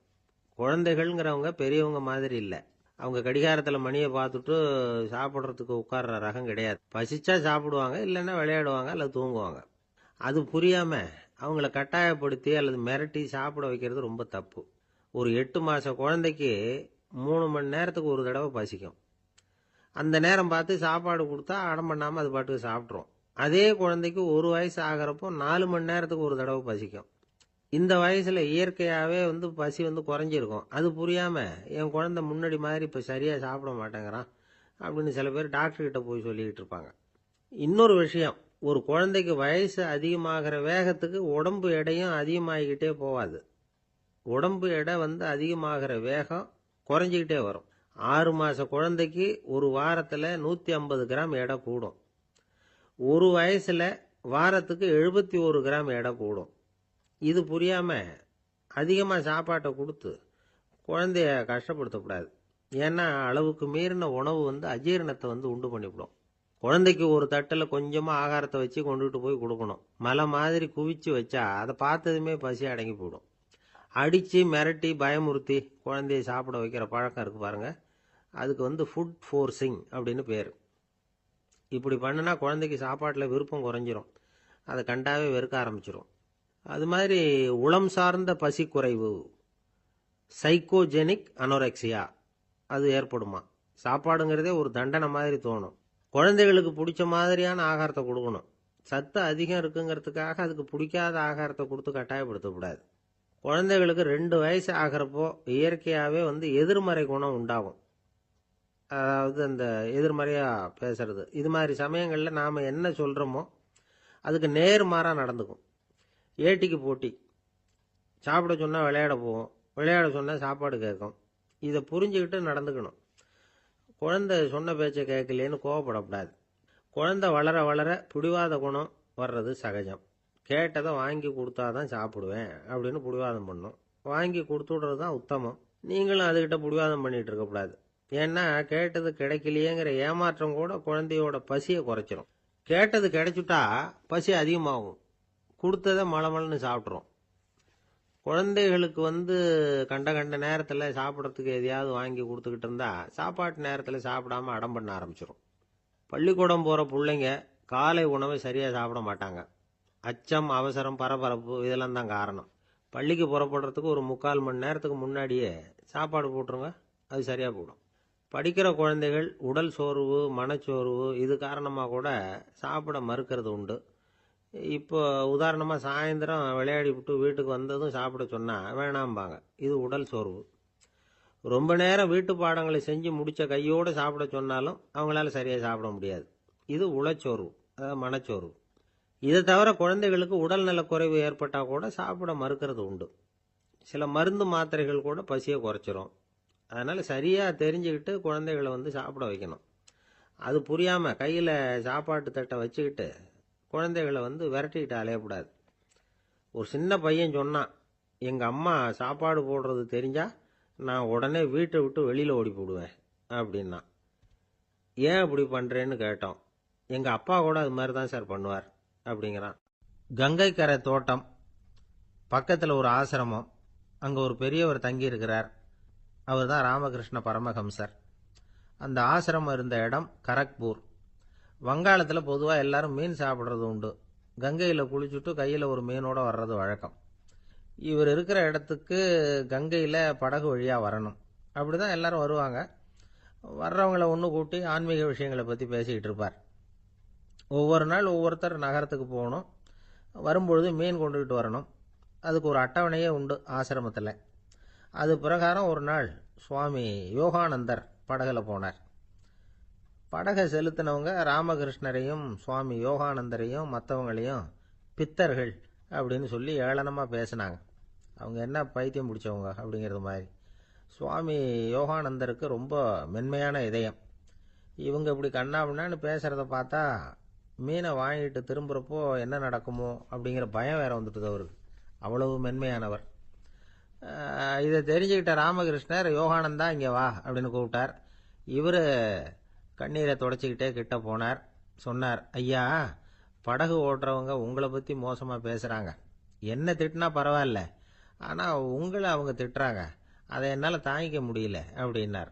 குழந்தைகள்ங்கிறவங்க பெரியவங்க மாதிரி இல்லை. அவங்க கடிகாரத்தில் மணியை பார்த்துட்டு சாப்பிட்றதுக்கு உட்கார்ற ரகம் கிடையாது. பசிச்சா சாப்பிடுவாங்க, இல்லைன்னா விளையாடுவாங்க அல்லது தூங்குவாங்க. அது புரியாமல் அவங்கள கட்டாயப்படுத்தி அல்லது மிரட்டி சாப்பிட வைக்கிறது ரொம்ப தப்பு. ஒரு 8 மாத குழந்தைக்கு 3 மணி நேரத்துக்கு ஒரு தடவை பசிக்கும். அந்த நேரம் பார்த்து சாப்பாடு கொடுத்தா அடம் பண்ணாமல் அது பாட்டுக்கு சாப்பிட்றோம். அதே குழந்தைக்கு 1 வயசு ஆகிறப்போ 4 மணி நேரத்துக்கு ஒரு தடவை பசிக்கும். இந்த வயசில் இயற்கையாகவே பசி குறைஞ்சிருக்கும். அது புரியாமல் என் குழந்தை முன்னாடி மாதிரி இப்போ சரியாக சாப்பிட மாட்டேங்கிறான் அப்படின்னு சில பேர் டாக்டர்கிட்ட போய் சொல்லிக்கிட்டு இருப்பாங்க. இன்னொரு விஷயம், ஒரு குழந்தைக்கு வயசு அதிகமாகிற வேகத்துக்கு உடம்பு எடையும் அதிகமாகிக்கிட்டே போகாது. உடம்பு எடை அதிகமாகிற வேகம் குறைஞ்சிக்கிட்டே வரும். 6 மாத குழந்தைக்கு ஒரு வாரத்தில் 150 கிராம் எடை கூடும். ஒரு வயசில் வாரத்துக்கு 71 கிராம் எடை கூடும். இது புரியாமல் அதிகமாக சாப்பாட்டை கொடுத்து குழந்தைய கஷ்டப்படுத்தக்கூடாது. ஏன்னா அளவுக்கு மீறின உணவு அஜீரணத்தை உண்டு பண்ணிவிடும். குழந்தைக்கு ஒரு தட்டில் கொஞ்சமாக ஆகாரத்தை வச்சு கொண்டுகிட்டு போய் கொடுக்கணும். மலை மாதிரி குவிச்சு வச்சா அதை பார்த்ததுமே பசி அடங்கி போயிடும். அடித்து மிரட்டி பயமுறுத்தி குழந்தைய சாப்பிட வைக்கிற பழக்கம் இருக்குது பாருங்க, அதுக்கு ஃபுட் ஃபோர்ஸிங் அப்படின்னு பேர். இப்படி பண்ணுனா குழந்தைக்கு சாப்பாட்டில் விருப்பம் குறைஞ்சிரும், அதை கண்டாவே வெறுக்க ஆரம்பிச்சிடும். அது மாதிரி உளம் சார்ந்த பசி குறைவு, சைக்கோஜெனிக் அனோரெக்சியா, அது ஏற்படுமா. சாப்பாடுங்கிறதே ஒரு தண்டனை மாதிரி தோணும். குழந்தைகளுக்கு பிடிச்ச மாதிரியான ஆகாரத்தை கொடுக்கணும். சத்து அதிகம் இருக்குங்கிறதுக்காக அதுக்கு பிடிக்காத ஆகாரத்தை கொடுத்து கட்டாயப்படுத்தக்கூடாது. குழந்தைகளுக்கு 2 வயசு ஆகிறப்போ இயற்கையாகவே எதிர்மறை குணம் உண்டாகும். அதாவது அந்த எதிர்மறையாக பேசுறது. இது மாதிரி சமயங்களில் நாம் என்ன சொல்கிறோமோ அதுக்கு நேர்மாறாக நடந்துக்கும். ஏட்டிக்கு போட்டி. சாப்பிட சொன்னால் விளையாட போவோம், விளையாட சொன்னால் சாப்பாடு கேட்கும். இதை புரிஞ்சுக்கிட்டு நடந்துக்கணும். குழந்தை சொன்ன பேச்சை கேட்கலேன்னு கோவப்படக்கூடாது. குழந்தை வளர வளர பிடிவாத குணம் வர்றது சகஜம். கேட்டதை வாங்கி கொடுத்தாதான் சாப்பிடுவேன் அப்படின்னு பிடிவாதம் பண்ணும். வாங்கி கொடுத்து விடுறது தான் உத்தமம். நீங்களும் அதுக்கிட்ட பிடிவாதம் பண்ணிகிட்டு இருக்கக்கூடாது. ஏன்னா கேட்டது கிடைக்கலையேங்கிற ஏமாற்றம் கூட குழந்தையோட பசியை குறைச்சிரும். கேட்டது கிடைச்சுட்டா பசி அதிகமாகும், கொடுத்ததை மலமலன்னு சாப்பிட்றோம். குழந்தைகளுக்கு கண்ட கண்ட நேரத்தில் சாப்பிட்றதுக்கு எதையாவது வாங்கி கொடுத்துக்கிட்டு இருந்தால் சாப்பாட்டு நேரத்தில் சாப்பிடாம அடம் பண்ண ஆரம்பிச்சிடும். பள்ளிக்கூடம் போகிற பிள்ளைங்க காலை உணவை சரியாக சாப்பிட மாட்டாங்க. அச்சம், அவசரம், பரபரப்பு இதெல்லாம் தான் காரணம். பள்ளிக்கு புறப்படுறதுக்கு ஒரு 3/4 மணி நேரத்துக்கு முன்னாடியே சாப்பாடு போட்டுருங்க, அது சரியாக போடும். படிக்கிற குழந்தைகள் உடல் சோர்வு, மனச்சோர்வு இது காரணமாக கூட சாப்பிட மறுக்கிறது உண்டு. இப்போ உதாரணமாக சாயந்தரம் விளையாடி விட்டு வீட்டுக்கு வந்ததும் சாப்பிட சொன்னால் வேணாம்பாங்க. இது உடல் சோர்வு. ரொம்ப நேரம் வீட்டு பாடங்களை செஞ்சு முடித்த கையோடு சாப்பிட சொன்னாலும் அவங்களால சரியாக சாப்பிட முடியாது. இது உளச்சோர்வு, அதாவது மனச்சோர்வு. இதை தவிர குழந்தைகளுக்கு உடல் நலக்குறைவு ஏற்பட்டால் கூட சாப்பிட மறுக்கிறது உண்டு. சில மருந்து மாத்திரைகள் கூட பசியை குறைச்சிரும். அதனால் சரியாக தெரிஞ்சுக்கிட்டு குழந்தைகளை சாப்பிட வைக்கணும். அது புரியாமல் கையில் சாப்பாட்டு தட்டை வச்சுக்கிட்டு குழந்தைகளை விரட்டிக்கிட்டு அலையக்கூடாது. ஒரு சின்ன பையன் சொன்னான், எங்கள் அம்மா சாப்பாடு போடுறது தெரிஞ்சா நான் உடனே வீட்டை விட்டு வெளியில் ஓடி போடுவேன் அப்படின்னா. ஏன் அப்படி பண்ணுறேன்னு கேட்டோம். எங்கள் அப்பா கூட அது மாதிரி தான் சார் பண்ணுவார் அப்படிங்கிறான். கங்கைக்கரை தோட்டம் பக்கத்தில் ஒரு ஆசிரமம், அங்கே ஒரு பெரியவர் தங்கியிருக்கிறார். அவர் தான் ராமகிருஷ்ண பரமஹம்சர். அந்த ஆசிரமம் இருந்த இடம் கரக்பூர். வங்காளத்தில் பொதுவாக எல்லாரும் மீன் சாப்பிட்றது உண்டு. கங்கையில் குளிச்சுட்டு கையில் ஒரு மீனோட வர்றது வழக்கம். இவர் இருக்கிற இடத்துக்கு கங்கையில் படகு வழியாக வரணும். அப்படி தான் எல்லாரும் வருவாங்க. வர்றவங்களை ஒன்று கூட்டி ஆன்மீக விஷயங்களை பற்றி பேசிக்கிட்டு இருப்பார். ஒவ்வொரு நாள் ஒவ்வொருத்தர் நகரத்துக்கு போகணும். வரும்பொழுது மீன் கொண்டுகிட்டு வரணும். அதுக்கு ஒரு அட்டவணையே உண்டு ஆசிரமத்தில். அது பிரகாரம் ஒரு நாள் சுவாமி யோகானந்தர் படகில் போனார். படகை செலுத்தினவங்க ராமகிருஷ்ணரையும் சுவாமி யோகானந்தரையும் மற்றவங்களையும் பித்தர்கள் அப்படின்னு சொல்லி ஏளனமாக பேசினாங்க. அவங்க என்ன பைத்தியம் பிடிச்சவங்க அப்படிங்கிறது மாதிரி. சுவாமி யோகானந்தருக்கு ரொம்ப மென்மையான இதயம். இவங்க இப்படி கண்ணாபின்னான்னு பேசுகிறத பார்த்தா மீனை வாங்கிட்டு திரும்புகிறப்போ என்ன நடக்குமோ அப்படிங்கிற பயம் வேற வந்துட்டுது அவருக்கு. அவ்வளவு மென்மையானவர். இதை தெரிஞ்சுக்கிட்ட ராமகிருஷ்ணர், யோகானந்தா இங்கே வா அப்படின்னு கூப்பிட்டார். இவர் கண்ணீரை தொடச்சிக்கிட்டே கிட்ட போனார். சொன்னார், ஐயா, படகு ஓட்டுறவங்க உங்களை பற்றி மோசமாக பேசுகிறாங்க. என்ன திட்டினா பரவாயில்ல, ஆனால் உங்களை அவங்க திட்டுறாங்க. அதை என்னால் தாங்கிக்க முடியல அப்படின்னார்.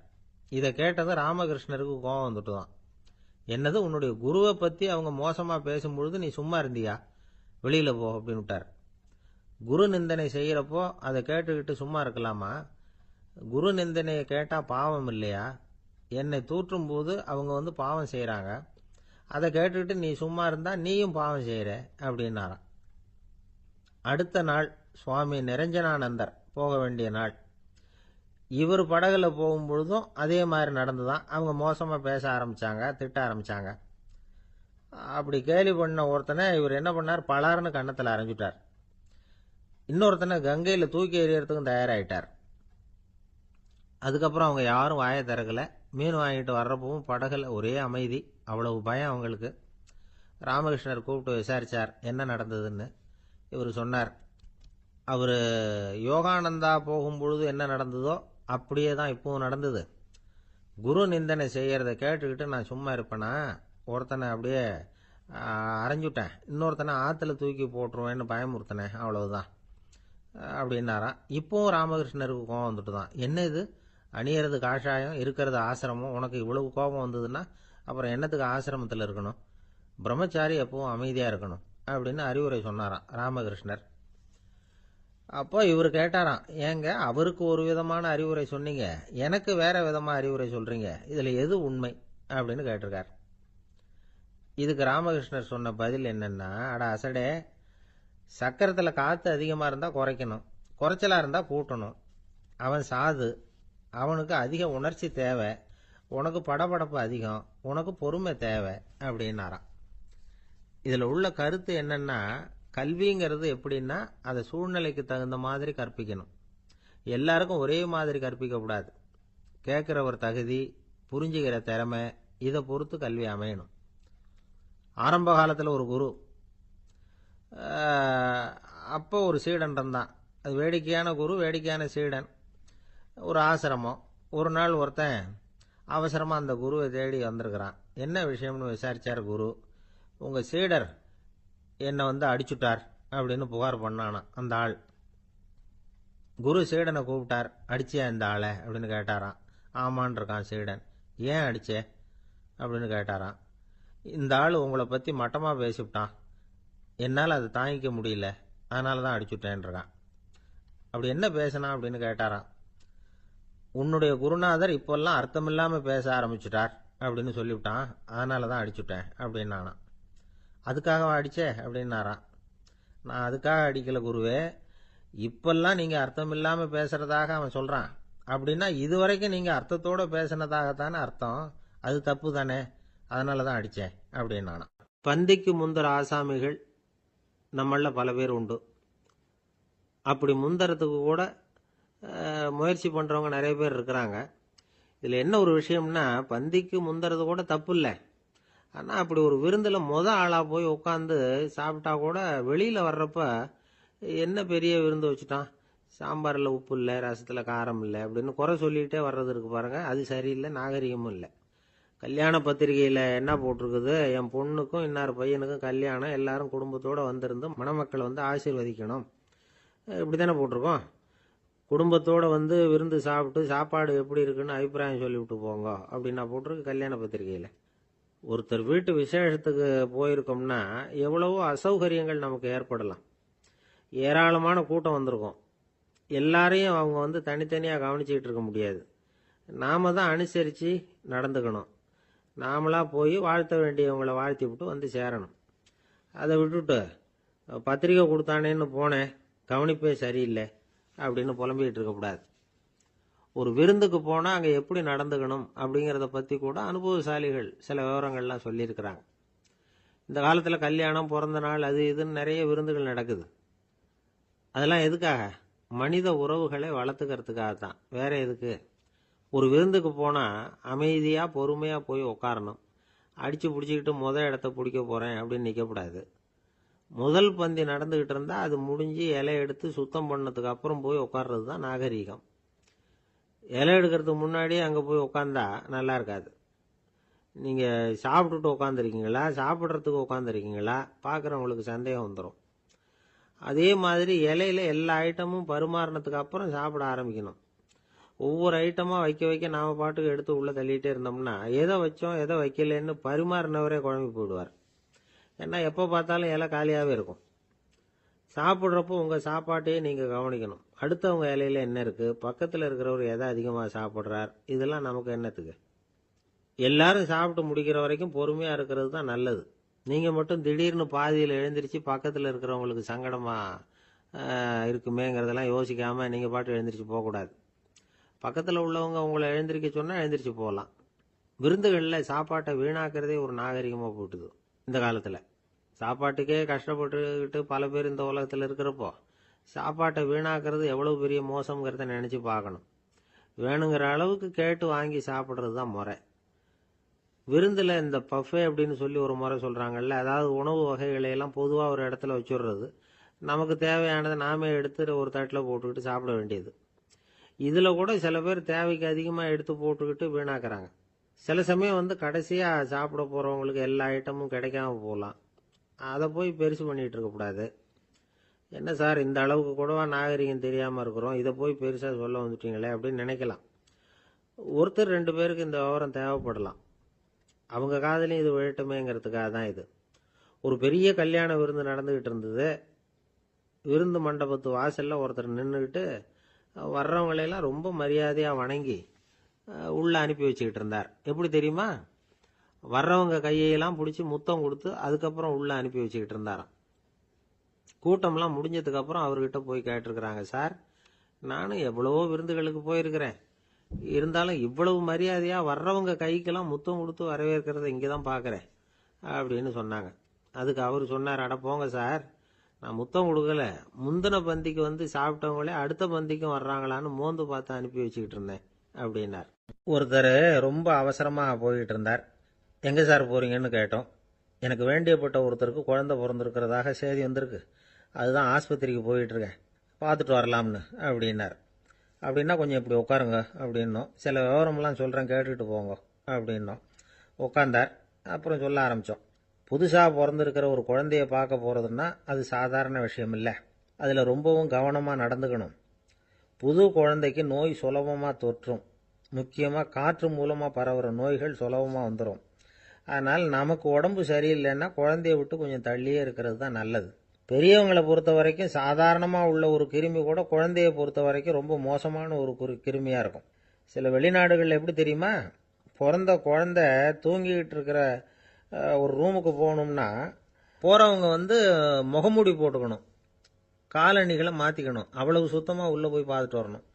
இதை கேட்டதும் ராமகிருஷ்ணருக்கு கோபம் வந்துட்டு தான். என்னது, உன்னுடைய குருவை பற்றி அவங்க மோசமாக பேசும்பொழுது நீ சும்மா இருந்தியா? வெளியில் போ அப்படின்னு விட்டார். குரு நிந்தனை செய்கிறப்போ அதை கேட்டுக்கிட்டு சும்மா இருக்கலாமா? குரு நிந்தனையை கேட்டால் பாவம் இல்லையா? என்னை தூற்றும் போது அவங்க பாவம் செய்கிறாங்க. அதை கேட்டுக்கிட்டு நீ சும்மா இருந்தால் நீயும் பாவம் செய்கிற அப்படின்னாராம். அடுத்த நாள் சுவாமி நிரஞ்சனானந்தர் போக வேண்டிய நாள். இவர் படகுல போகும்பொழுதும் அதே மாதிரி நடந்துதான். அவங்க மோசமாக பேச ஆரம்பித்தாங்க, திட்ட ஆரம்பித்தாங்க. அப்படி கேலி பண்ண ஒருத்தனை இவர் என்ன பண்ணார், பலார்னு கன்னத்தில் அரைஞ்சிட்டார். இன்னொருத்தனை கங்கையில் தூக்கி எறியறதுக்கும் தயாராகிட்டார். அதுக்கப்புறம் அவங்க யாரும் வாயை திறக்கலை. மீன் வாங்கிட்டு வர்றப்பவும் படகுல ஒரே அமைதி. அவ்வளவு பயம் அவங்களுக்கு. ராமகிருஷ்ணர் கூப்பிட்டு விசாரித்தார் என்ன நடந்ததுன்னு. இவர் சொன்னார், அவர் யோகானந்தா போகும்பொழுது என்ன நடந்ததோ அப்படியே தான் இப்பவும் நடந்தது. குரு நிந்தனை செய்கிறத கேட்டுக்கிட்டு நான் சும்மா இருப்பேனா? ஒருத்தனை அப்படியே அரைஞ்சுட்டேன், இன்னொருத்தனை ஆற்றுல தூக்கி போட்டுருவேன்னு பயமுறுத்தினேன், அவ்வளவுதான் அப்படின்னாராம். இப்போவும் ராமகிருஷ்ணருக்கு கோபம் வந்துட்டு தான். என்ன இது, அணியறது காஷாயம், இருக்கிறது ஆசிரமம், உனக்கு இவ்வளவு கோபம் வந்ததுன்னா அப்புறம் என்னத்துக்கு ஆசிரமத்தில் இருக்கணும்? பிரம்மச்சாரி எப்பவும் அமைதியாக இருக்கணும் அப்படின்னு அறிவுரை சொன்னாராம் ராமகிருஷ்ணர். அப்போ இவர் கேட்டாராம், ஏங்க அவருக்கு ஒரு விதமான அறிவுரை சொன்னீங்க, எனக்கு வேற விதமாக அறிவுரை சொல்கிறீங்க, இதில் எது உண்மை அப்படின்னு கேட்டிருக்கார். இதுக்கு ராமகிருஷ்ணர் சொன்ன பதில் என்னன்னா, அட அசடே, சக்கரத்தில் காற்று அதிகமாக இருந்தால் குறைக்கணும், குறைச்சலாக இருந்தால் கூட்டணும். அவன் சாது, அவனுக்கு அதிக உணர்ச்சி தேவை, உனக்கு படபடப்பு அதிகம், உனக்கு பொறுமை தேவை அப்படின்னாராம். இதில் உள்ள கருத்து என்னன்னா, கல்விங்கிறது எப்படின்னா அதை சூழ்நிலைக்கு தகுந்த மாதிரி கற்பிக்கணும். எல்லாருக்கும் ஒரே மாதிரி கற்பிக்கக்கூடாது. கேட்குறவர் தகுதி, புரிஞ்சுக்கிற திறமை, இதை பொறுத்து கல்வி அமையணும். ஆரம்ப காலத்தில் ஒரு குரு, அப்போ ஒரு சீடன் இருந்தான். அது வேடிக்கையான குரு, வேடிக்கையான சீடன். ஒரு ஆசிரமம். ஒரு நாள் ஒருத்தன் அவசரமாக அந்த குருவை தேடி வந்திருக்கிறான். என்ன விஷயம்னு விசாரித்தார் குரு. உங்கள் சீடர் என்னை அடிச்சுட்டார் அப்படின்னு புகார் பண்ணானா அந்த ஆள். குரு சீடனை கூப்பிட்டார். அடிச்சியா இந்த ஆளை அப்படின்னு கேட்டாராம். ஆமான் இருக்கான் சீடன். ஏன் அடிச்சே அப்படின்னு கேட்டாராம். இந்த ஆள் உங்களை பற்றி மட்டமாக பேசிவிட்டான், என்னால் அதை தாங்கிக்க முடியல, அதனால தான் அடிச்சுட்டேன்றான். அப்படி என்ன பேசினா அப்படின்னு கேட்டாராம். உன்னுடைய குருநாதர் இப்போல்லாம் அர்த்தமில்லாமல் பேச ஆரம்பிச்சுட்டார் அப்படின்னு சொல்லிவிட்டான், அதனால தான் அடிச்சுட்டேன் அப்படின்னானா. அதுக்காக அடிச்சே அப்படின்னாராம். நான் அதுக்காக அடிக்கல குருவே, இப்பெல்லாம் நீங்கள் அர்த்தம் இல்லாமல் பேசுறதாக அவன் சொல்கிறான், அப்படின்னா இதுவரைக்கும் நீங்கள் அர்த்தத்தோடு பேசினதாகத்தானே அர்த்தம், அது தப்பு தானே, அதனால தான் அடித்தேன் அப்படின்னானா. பந்திக்கு முந்தர ஆசாமிகள் நம்மள பல பேர் உண்டு. அப்படி முந்தறதுக்கு கூட முயற்சி பண்ணுறவங்க நிறைய பேர் இருக்கிறாங்க. இதில் என்ன ஒரு விஷயம்னா, பந்திக்கு முந்துறது கூட தப்பு இல்லை. ஆனால் அப்படி ஒரு விருந்தில் ஆளாக போய் உட்காந்து சாப்பிட்டா கூட வெளியில் வர்றப்ப என்ன பெரிய விருந்து வச்சுட்டான், சாம்பாரில் உப்பு இல்லை, ரசத்தில் காரம் இல்லை அப்படின்னு குறை சொல்லிகிட்டே வர்றது இருக்கு பாருங்க, அது சரியில்லை, நாகரிகமும் இல்லை. கல்யாண பத்திரிகையில் என்ன போட்டிருக்குது, என் பொண்ணுக்கும் இன்னார் பையனுக்கும் கல்யாணம், எல்லாரும் குடும்பத்தோடு வந்திருந்து மணமக்களை ஆசீர்வதிக்கணும், இப்படி தானே போட்டிருக்கோம். குடும்பத்தோடு விருந்து சாப்பிட்டு சாப்பாடு எப்படி இருக்குன்னு அபிப்பிராயம் சொல்லிவிட்டு போங்க அப்படின்னா போட்டிருக்கு கல்யாண பத்திரிகையில். ஒருத்தர் வீட்டு விசேஷத்துக்கு போயிருக்கோம்னா எவ்வளவோ அசௌகரியங்கள் நமக்கு ஏற்படலாம். ஏராளமான கூட்டம் வந்திருக்கும். எல்லாரையும் அவங்க தனித்தனியாக கவனிச்சிக்கிட்டு இருக்க முடியாது. நாம தான் அனுசரித்து நடந்துக்கணும். நாமளாக போய் வாழ்த்த வேண்டியவங்களை வாழ்த்தி விட்டு சேரணும். அதை விட்டுட்டு பத்திரிக்கை கொடுத்தானேன்னு போனேன், கவனிப்பே சரியில்லை அப்படின்னு புலம்பிக்கிட்டு இருக்கக்கூடாது. ஒரு விருந்துக்கு போனால் அங்கே எப்படி நடந்துக்கணும் அப்படிங்கிறத பற்றி கூட அனுபவசாலிகள் சில விவரங்கள்லாம் சொல்லியிருக்கிறாங்க. இந்த காலத்தில் கல்யாணம், பிறந்த நாள், அது இதுன்னு நிறைய விருந்துகள் நடக்குது. அதெல்லாம் எதுக்காக? மனித உறவுகளை வளர்த்துக்கிறதுக்காக தான், வேற எதுக்கு? ஒரு விருந்துக்கு போனால் அமைதியாக பொறுமையாக போய் உட்காரணும். அடித்து பிடிச்சிக்கிட்டு இடத்த பிடிக்க போகிறேன் அப்படின்னு நிற்கக்கூடாது. முதல் பந்தி நடந்துக்கிட்டு இருந்தால் அது முடிஞ்சு இலை எடுத்து சுத்தம் பண்ணதுக்கு அப்புறம் போய் உட்கார்றது தான் நாகரீகம். இலை எடுக்கிறதுக்கு முன்னாடியே அங்கே போய் உட்காந்தா நல்லா இருக்காது. நீங்கள் சாப்பிட்டுட்டு உட்காந்துருக்கீங்களா, சாப்பிட்றதுக்கு உட்காந்துருக்கீங்களா, பார்க்குறவங்களுக்கு சந்தேகம் வந்துடும். அதே மாதிரி இலையில எல்லா ஐட்டமும் பரிமாறினதுக்கு அப்புறம் சாப்பிட ஆரம்பிக்கணும். ஒவ்வொரு ஐட்டமாக வைக்க வைக்க நாம் பாட்டுக்கு எடுத்து உள்ளே தள்ளிகிட்டே இருந்தோம்னா எதை வச்சோம் எதை வைக்கலன்னு பரிமாறினவரே குழம்பி போயிடுவார். ஏன்னா எப்போ பார்த்தாலும் இலை காலியாகவே இருக்கும். சாப்பிட்றப்போ உங்கள் சாப்பாட்டையே நீங்கள் கவனிக்கணும். அடுத்தவங்க இலையில என்ன இருக்குது, பக்கத்தில் இருக்கிறவர் எதை அதிகமாக சாப்பிட்றார், இதெல்லாம் நமக்கு என்னத்துக்கு? எல்லாரும் சாப்பிட்டு முடிக்கிற வரைக்கும் பொறுமையாக இருக்கிறது தான் நல்லது. நீங்கள் மட்டும் திடீர்னு பாதியில் எழுந்திரிச்சு பக்கத்தில் இருக்கிறவங்களுக்கு சங்கடமாக இருக்குமேங்கிறதெல்லாம் யோசிக்காமல் நீங்கள் பாட்டு எழுந்திரிச்சு போகக்கூடாது. பக்கத்தில் உள்ளவங்க உங்களை எழுந்திரிக்க சொன்னால் எழுந்திரிச்சு போகலாம். விருந்துகளில் சாப்பாட்டை வீணாக்கிறதே ஒரு நாகரிகமாக போட்டுது இந்த காலத்தில். சாப்பாட்டுக்கே கஷ்டப்பட்டுக்கிட்டு பல பேர் இந்த உலகத்தில் இருக்கிறப்போ சாப்பாட்டை வீணாக்கிறது எவ்வளோ பெரிய மோசங்கிறத நினச்சி பார்க்கணும். வேணுங்கிற அளவுக்கு கேட்டு வாங்கி சாப்பிட்றது தான் முறை. விருந்தில் இந்த பஃபே அப்படின்னு சொல்லி ஒரு முறை சொல்கிறாங்கல்ல, அதாவது உணவு வகைகளையெல்லாம் பொதுவாக ஒரு இடத்துல வச்சுடுறது, நமக்கு தேவையானதை நாமே எடுத்து ஒரு தட்டில் போட்டுக்கிட்டு சாப்பிட வேண்டியது. இதில் கூட சில பேர் தேவைக்கு அதிகமாக எடுத்து போட்டுக்கிட்டு வீணாக்குறாங்க. சில சமயம் கடைசியாக சாப்பிட போகிறவங்களுக்கு எல்லா ஐட்டமும் கிடைக்காம போகலாம். அதை போய் பெருசு பண்ணிகிட்டு இருக்கக்கூடாது. என்ன சார், இந்த அளவுக்கு கூடவா நாகரிகம் தெரியாமல் இருக்கிறோம், இதை போய் பெருசாக சொல்ல வந்துட்டீங்களே அப்படின்னு நினைக்கலாம். ஒருத்தர் 2 பேருக்கு இந்த விவரம் தேவைப்படலாம். அவங்க காதலையும் இது விழட்டுமேங்கிறதுக்காக தான் இது. ஒரு பெரிய கல்யாண விருந்து நடந்துக்கிட்டு இருந்தது. விருந்து மண்டபத்து வாசலில் ஒருத்தர் நின்றுக்கிட்டு வர்றவங்களையெல்லாம் ரொம்ப மரியாதையாக வணங்கி உள்ளே அனுப்பி வச்சுக்கிட்டு இருந்தார். எப்படி தெரியுமா? வர்றவங்க கையெல்லாம் பிடிச்சி முத்தம் கொடுத்து அதுக்கப்புறம் உள்ளே அனுப்பி வச்சுக்கிட்டு இருந்தாராம். கூட்டம்லாம் முடிஞ்சதுக்கப்புறம் அவர்கிட்ட போய் கேட்டிருக்கிறாங்க, சார், நானும் எவ்வளவோ விருந்துகளுக்கு போயிருக்கிறேன், இருந்தாலும் இவ்வளவு மரியாதையாக வர்றவங்க கைக்கெல்லாம் முத்தம் கொடுத்து வரவேற்கிறத இங்கே தான் பார்க்குறேன் அப்படின்னு சொன்னாங்க. அதுக்கு அவர் சொன்னார், அட போங்க சார், நான் முத்தம் கொடுக்கல, முந்தின பந்திக்கு சாப்பிட்டவங்களே அடுத்த பந்திக்கும் வர்றாங்களான்னு மோந்து பார்த்து அனுப்பி வச்சுக்கிட்டு இருந்தேன் அப்படின்னார். ஒருத்தர் ரொம்ப அவசரமாக போய்கிட்டு இருந்தார். எங்கே சார் போகிறீங்கன்னு கேட்டோம். எனக்கு வேண்டியப்பட்ட ஒருத்தருக்கு குழந்தை பிறந்திருக்கிறதாக செய்தி வந்திருக்கு, அதுதான் ஆஸ்பத்திரிக்கு போயிட்டுருக்கேன், பார்த்துட்டு வரலாம்னு அப்படின்னார். அப்படின்னா கொஞ்சம் இப்படி உட்காருங்க அப்படின்னோம். சில விவரமெல்லாம் சொல்கிறேன் கேட்டுக்கிட்டு போங்க அப்படின்னோம். உட்காந்தார். அப்புறம் சொல்ல ஆரம்பித்தோம். புதுசாக பிறந்திருக்கிற ஒரு குழந்தைய பார்க்க போகிறதுன்னா அது சாதாரண விஷயம் இல்லை. அதில் ரொம்பவும் கவனமாக நடந்துக்கணும். புது குழந்தைக்கு நோய் சுலபமாக தொற்றும். முக்கியமாக காற்று மூலமாக பரவுகிற நோய்கள் சுலபமாக வந்துடும். அதனால் நமக்கு உடம்பு சரியில்லைன்னா குழந்தைய விட்டு கொஞ்சம் தள்ளியே இருக்கிறது தான் நல்லது. பெரியவங்களை பொறுத்த வரைக்கும் சாதாரணமாக உள்ள ஒரு கிருமி கூட குழந்தைய பொறுத்த வரைக்கும் ரொம்ப மோசமான ஒரு கிருமியாக இருக்கும். சில வெளிநாடுகளில் எப்படி தெரியுமா, பிறந்த குழந்தை தூங்கிக்கிட்டு இருக்கிற ஒரு ரூமுக்கு போகணும்னா போகிறவங்க முகமூடி போட்டுக்கணும், காலணிகளை மாற்றிக்கணும், அவ்வளவு சுத்தமாக உள்ளே போய் பார்த்துட்டு வரணும்.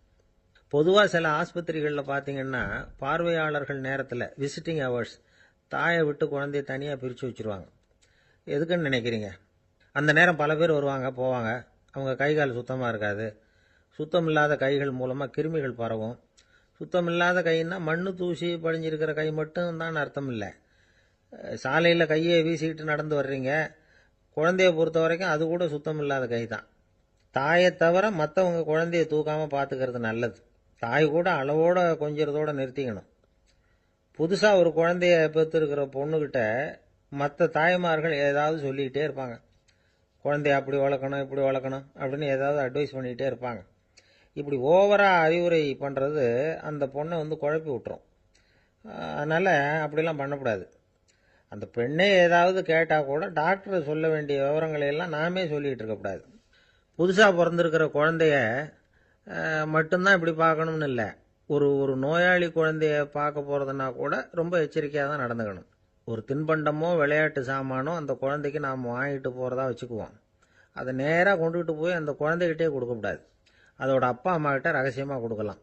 பொதுவாக சில ஆஸ்பத்திரிகளில் பார்த்தீங்கன்னா பார்வையாளர்கள் நேரத்தில் விசிட்டிங் ஹவர்ஸ் தாயை விட்டு குழந்தைய தனியாக பிரித்து வச்சுருவாங்க. எதுக்குன்னு நினைக்கிறீங்க? அந்த நேரம் பல பேர் வருவாங்க போவாங்க, அவங்க கை கால் சுத்தமாக இருக்காது, சுத்தமில்லாத கைகள் மூலமாக கிருமிகள் பரவும். சுத்தமில்லாத கைன்னா மண்ணு தூசி படிஞ்சிருக்கிற கை மட்டும் தான் அர்த்தம் இல்லை. சாலையில் கையை வீசிக்கிட்டு நடந்து வர்றீங்க, குழந்தைய பொறுத்த வரைக்கும் அது கூட சுத்தமில்லாத கை தான். தாயை தவிர மற்றவங்க குழந்தைய தூக்காமல் பார்த்துக்கிறது நல்லது. தாய் கூட அளவோட கொஞ்சிறதோட நிறுத்திக்கணும். புதுசாக ஒரு குழந்தைய பெற்றிருக்கிற பொண்ணுக்கிட்ட மற்ற தாய்மார்கள் ஏதாவது சொல்லிக்கிட்டே இருப்பாங்க. குழந்தைய அப்படி வளர்க்கணும் இப்படி வளர்க்கணும் அப்படின்னு ஏதாவது அட்வைஸ் பண்ணிக்கிட்டே இருப்பாங்க. இப்படி ஓவராக அறிவுரை பண்ணுறது அந்த பொண்ணை குழப்பி விட்டுரும். அதனால் அப்படிலாம் பண்ணக்கூடாது. அந்த பெண்ணே ஏதாவது கேட்டால் கூட டாக்டர் சொல்ல வேண்டிய விவரங்களை எல்லாம் நாமே சொல்லிகிட்டு இருக்கக்கூடாது. புதுசாக பிறந்திருக்கிற குழந்தைய மட்டும்தான் இப்படி பார்க்கணும்னு இல்லை. ஒரு நோயாளி குழந்தைய பார்க்க போகிறதுனா கூட ரொம்ப எச்சரிக்கையாக தான் நடந்துக்கணும். ஒரு தின்பண்டமோ விளையாட்டு சாமானோ அந்த குழந்தைக்கு நாம் வாங்கிட்டு போகிறதா வச்சுக்குவோம். அதை நேராக கொண்டுகிட்டு போய் அந்த குழந்தைகிட்டே கொடுக்கக்கூடாது. அதோட அப்பா அம்மா கிட்ட ரகசியமாக கொடுக்கலாம்.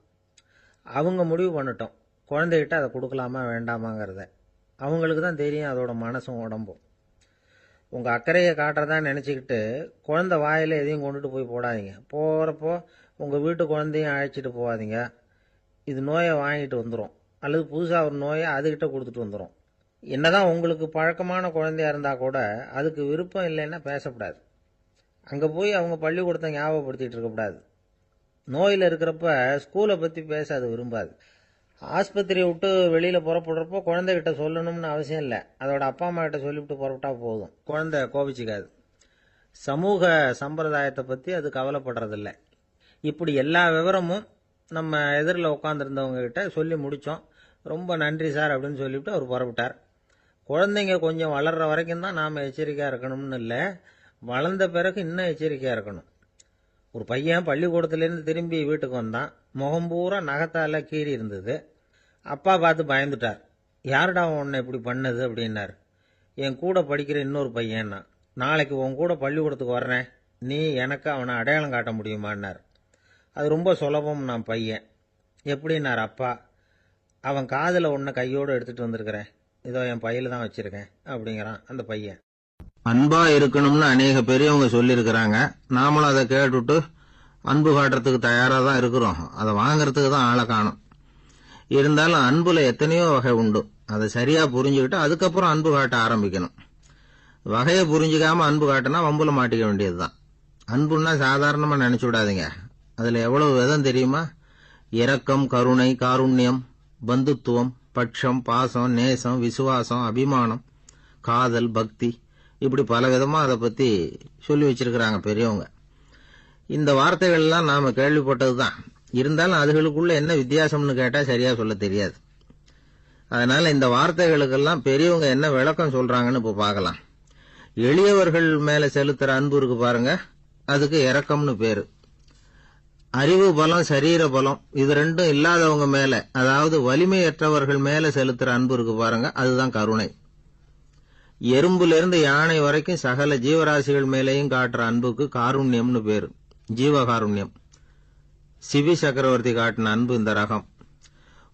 அவங்க முடிவு பண்ணட்டும் குழந்தைகிட்ட அதை கொடுக்கலாமா வேண்டாமாங்கிறத. அவங்களுக்கு தான் தெரியும் அதோட மனசும் உடம்பும். உங்கள் அக்கறையை காட்டுறதா நினச்சிக்கிட்டு குழந்தை வாயில் எதையும் கொண்டுட்டு போய் போடாதீங்க. போகிறப்போ உங்கள் வீட்டு குழந்தையும் அழைச்சிட்டு போகாதீங்க. இது நோயை வாங்கிட்டு வந்துடும், அல்லது புதுசாக ஒரு நோயை அதுகிட்ட கொடுத்துட்டு வந்துடும். என்னதான் உங்களுக்கு பழக்கமான குழந்தையா இருந்தால் கூட அதுக்கு விருப்பம் இல்லைன்னா பேசக்கூடாது. அங்கே போய் அவங்க பள்ளிக்கூடத்தை ஞாபகப்படுத்திகிட்டு இருக்கக்கூடாது. நோயில் இருக்கிறப்ப ஸ்கூலை பற்றி பேச அது விரும்பாது. ஆஸ்பத்திரியை விட்டு வெளியில் புறப்படுறப்போ குழந்தைகிட்ட சொல்லணும்னு அவசியம் இல்லை. அதோட அப்பா அம்மா கிட்ட சொல்லிவிட்டு புறப்பட்டா போதும். குழந்தை கோபிச்சிக்காது. சமூக சம்பிரதாயத்தை பற்றி அது கவலைப்படுறதில்ல. இப்படி எல்லா விவரமும் நம்ம எதிரில் உட்காந்துருந்தவங்க கிட்ட சொல்லி முடித்தோம். ரொம்ப நன்றி சார் அப்படின்னு சொல்லிவிட்டு அவர் புறப்பட்டார். குழந்தைங்க கொஞ்சம் வளர்கிற வரைக்கும் தான் நாம் எச்சரிக்கையாக இருக்கணும்னு இல்லை, வளர்ந்த பிறகு இன்னும் எச்சரிக்கையாக இருக்கணும். ஒரு பையன் பள்ளிக்கூடத்துலேருந்து திரும்பி வீட்டுக்கு வந்தான். முகம் பூரா நகத்தால் கீறி இருந்தது. அப்பா பார்த்து பயந்துட்டார். யாருடா உன்னை இப்படி பண்ணது அப்படின்னார். என் கூட படிக்கிற இன்னொரு பையன்னா. நாளைக்கு உன் கூட பள்ளிக்கூடத்துக்கு வர்றேன், நீ எனக்கு அவனை அடையாளம் காட்ட முடியுமான்னார். அது ரொம்ப சுலபம் நான் பையன். எப்படின்னார் அப்பா. அவன் காதில் ஒன்றை கையோடு எடுத்துகிட்டு வந்திருக்கிறேன், இதோ என் பையில தான் வச்சிருக்கேன் அப்படிங்கிறான் அந்த பையன். அன்பா இருக்கணும்னு அநேக பெரியவங்க சொல்லியிருக்கிறாங்க. நாமளும் அதை கேட்டுட்டு அன்பு காட்டுறதுக்கு தயாராக தான் இருக்கிறோம். அதை வாங்கறதுக்கு தான் ஆளை காணும். இருந்தாலும் அன்புல எத்தனையோ வகை உண்டு. அதை சரியா புரிஞ்சுக்கிட்டு அதுக்கப்புறம் அன்பு காட்ட ஆரம்பிக்கணும். வகையை புரிஞ்சுக்காம அன்பு காட்டினா வம்புல மாட்டிக்க வேண்டியது தான். அன்புன்னா சாதாரணமாக நினைச்சு விடாதீங்க. அதுல எவ்வளவு விதம் தெரியுமா? இரக்கம், கருணை, காருண்யம், பந்துத்துவம், பட்சம், பாசம், நேசம், விசுவாசம், அபிமானம், காதல், பக்தி, இப்படி பல விதமா அதை பத்தி சொல்லி வச்சிருக்கிறாங்க பெரியவங்க. இந்த வார்த்தைகள்லாம் நாம கேள்விப்பட்டது தான். இருந்தாலும் அதுகளுக்குள்ள என்ன வித்தியாசம்னு கேட்டா சரியா சொல்ல தெரியாது. அதனால இந்த வார்த்தைகளுக்கெல்லாம் பெரியவங்க என்ன விளக்கம் சொல்றாங்கன்னு இப்ப பார்க்கலாம். எளியவர்கள் மேல செலுத்துற அன்பு இருக்கு பாருங்க, அதுக்கு இரக்கம்னு பேரு. அறிவு பலம், சரீர பலம், இது ரெண்டும் இல்லாதவங்க மேல, அதாவது வலிமையற்றவர்கள் மேல செலுத்துற அன்பு இருக்கு பாருங்க, அதுதான் கருணை. எறும்புல இருந்து யானை வரைக்கும் சகல ஜீவராசிகள் மேலேயும் காட்டுற அன்புக்கு காருண்யம்னு பேரு, ஜீவகாருண்யம். சிவி சக்கரவர்த்தி காட்டின அன்பு இந்த ரகம்.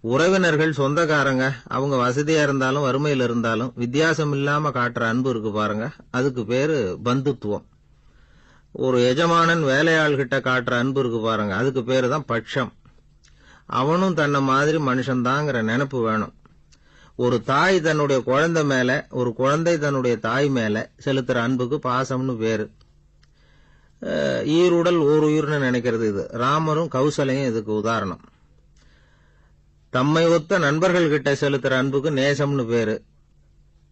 உறவினர்கள், சொந்தக்காரங்க, அவங்க வசதியா இருந்தாலும் வறுமையில் இருந்தாலும் வித்தியாசம் இல்லாம காட்டுற அன்பு இருக்கு பாருங்க, அதுக்கு பேரு பந்துத்துவம். ஒரு எஜமானன் வேலையாள்கிட்ட காட்டுற அன்பு இருக்கு பாருங்க, அதுக்கு பேரு தான் பட்சம். அவனும் தன்னை மாதிரி மனுஷன்தாங்கிற நினைப்பு வேணும். ஒரு தாய் தன்னுடைய குழந்தை மேல, ஒரு குழந்தை தன்னுடைய தாய் மேல செலுத்துற அன்புக்கு பாசம்னு பேரு. ஈருடல் ஓர் உயிர்னு நினைக்கிறது இது. ராமரும் கௌசலையும் இதுக்கு உதாரணம். தம்மை ஒத்த நண்பர்கள் கிட்ட செலுத்துற அன்புக்கு நேசம்னு பேரு.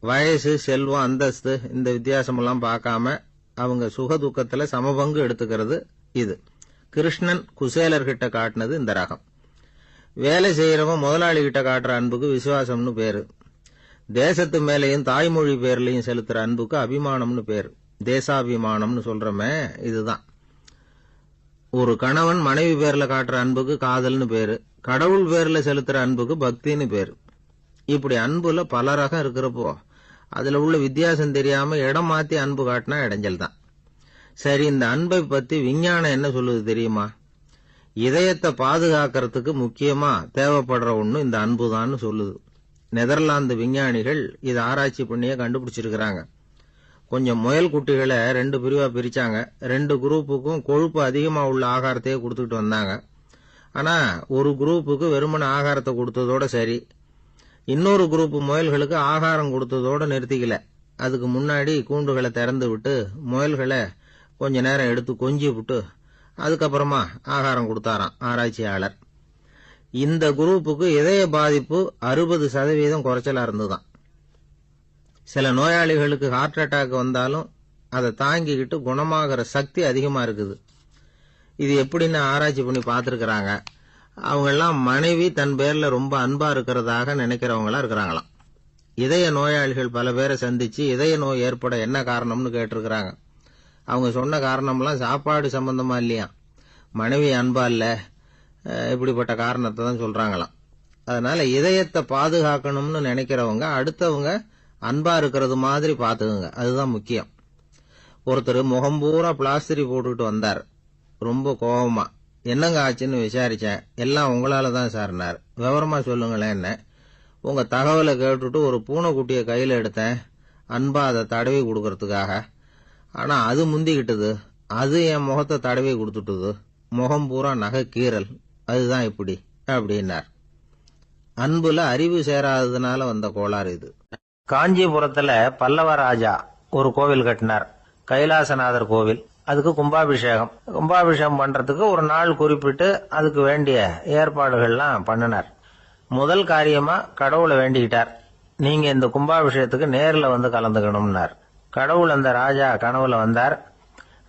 வயசு, செல்வம், அந்தஸ்து இந்த வித்தியாசமெல்லாம் பார்க்காம அவங்க சுக துக்கத்துல சமபங்கு எடுத்துக்கிறது இது. கிருஷ்ணன் குசேலர்கிட்ட காட்டினது இந்த ரகம். வேலை செய்யறவன் முதலாளி கிட்ட காட்டுற அன்புக்கு விசுவாசம்னு பேரு. தேசத்து மேலையும் தாய்மொழி பேர்லையும் செலுத்துற அன்புக்கு அபிமானம்னு பேரு. தேசாபிமானம்னு சொல்றமே இதுதான். ஒரு கணவன் மனைவி பேர்ல காட்டுற அன்புக்கு காதல்னு பேரு. கடவுள் பேர்ல செலுத்துற அன்புக்கு பக்தின்னு பேரு. இப்படி அன்புல பல ரகம் இருக்கிறப்போ அதுல உள்ள வித்தியாசம் தெரியாம இடம் மாத்தி அன்பு காட்டினா இடைஞ்சல் தான். சரி, இந்த அன்பை பத்தி விஞ்ஞானம் என்ன சொல்லுது தெரியுமா? இதயத்தை பாதுகாக்கிறதுக்கு முக்கியமா தேவைப்படுற ஒண்ணு இந்த அன்புதான்னு சொல்லுது. நெதர்லாந்து விஞ்ஞானிகள் இதை ஆராய்ச்சி பண்ணியே கண்டுபிடிச்சிருக்கிறாங்க. கொஞ்சம் முயல் குட்டிகளை 2 பிரிவா பிரிச்சாங்க. 2 குரூப்புக்கும் கொழுப்பு அதிகமா உள்ள ஆகாரத்தையே கொடுத்துட்டு வந்தாங்க. ஆனா ஒரு குரூப்புக்கு வெறுமன ஆகாரத்தை கொடுத்ததோட சரி, இன்னொரு குரூப் முயல்களுக்கு ஆகாரம் கொடுத்ததோட நிறுத்திக்கல. அதுக்கு முன்னாடி கூண்டுகளை திறந்து விட்டு முயல்களை கொஞ்ச நேரம் எடுத்து கொஞ்சி விட்டு அதுக்கப்புறமா ஆகாரம் கொடுத்தாராம் ஆராய்ச்சியாளர். இந்த குரூப்புக்கு இதய பாதிப்பு 60% குறைச்சலா இருந்துதான். சில நோயாளிகளுக்கு ஹார்ட் அட்டாக் வந்தாலும் அதை தாங்கிக்கிட்டு குணமாகிற சக்தி அதிகமா இருக்குது. இது எப்படின்னு ஆராய்ச்சி பண்ணி பார்த்திருக்கிறாங்க. அவங்கெல்லாம் மனைவி தன் பேர்ல ரொம்ப அன்பா இருக்கிறதாக நினைக்கிறவங்களா இருக்கிறாங்களாம். இதய நோயாளிகள் பல பேரை சந்திச்சு இதய நோய் ஏற்பட என்ன காரணம்னு கேட்டிருக்கிறாங்க. அவங்க சொன்ன காரணம்லாம் சாப்பாடு சம்பந்தமா இல்லையா, மனைவி அன்பா இல்ல, இப்படிப்பட்ட காரணத்தை தான் சொல்றாங்களாம். அதனால இதயத்தை பாதுகாக்கணும்னு நினைக்கிறவங்க அடுத்தவங்க அன்பா இருக்கிறது மாதிரி பாத்துக்குங்க, அதுதான் முக்கியம். ஒருத்தர் முகம் பூரா பிளாஸ்டரி போட்டுக்கிட்டு வந்தார். ரொம்ப கோபமா, என்னங்க ஆச்சுன்னு விசாரிச்சேன். எல்லாம் உங்களால தான் சார்னார். விவரமா சொல்லுங்களேன். என்ன, உங்க தகவலை கேட்டுட்டு ஒரு பூனைக்குட்டியை கையில எடுத்தேன், அன்பா அதை தடவி கொடுக்கறதுக்காக. ஆனா அது முந்திக்கிட்டது, அது என் முகத்தை தடவி கொடுத்துட்டுது, முகம் பூரா நகை கீறல், அதுதான் இப்படி அப்படின்னார். அன்புல அறிவு சேராததுனால வந்த கோளாறு இது. காஞ்சிபுரத்துல பல்லவ ராஜா ஒரு கோவில் கட்டினார், கைலாசநாதர் கோவில். அதுக்கு கும்பாபிஷேகம் பண்றதுக்கு ஒரு நாள் குறிப்பிட்டு அதுக்கு வேண்டிய ஏற்பாடுகள்லாம் பண்ணினார். முதல் காரியமா கடவுளை வேண்டிக்கிட்டார், நீங்க இந்த கும்பாபிஷேகத்துக்கு நேர்ல வந்து கலந்துக்கணும்னார். கடவுள் அந்த ராஜா கனவுல வந்தார்.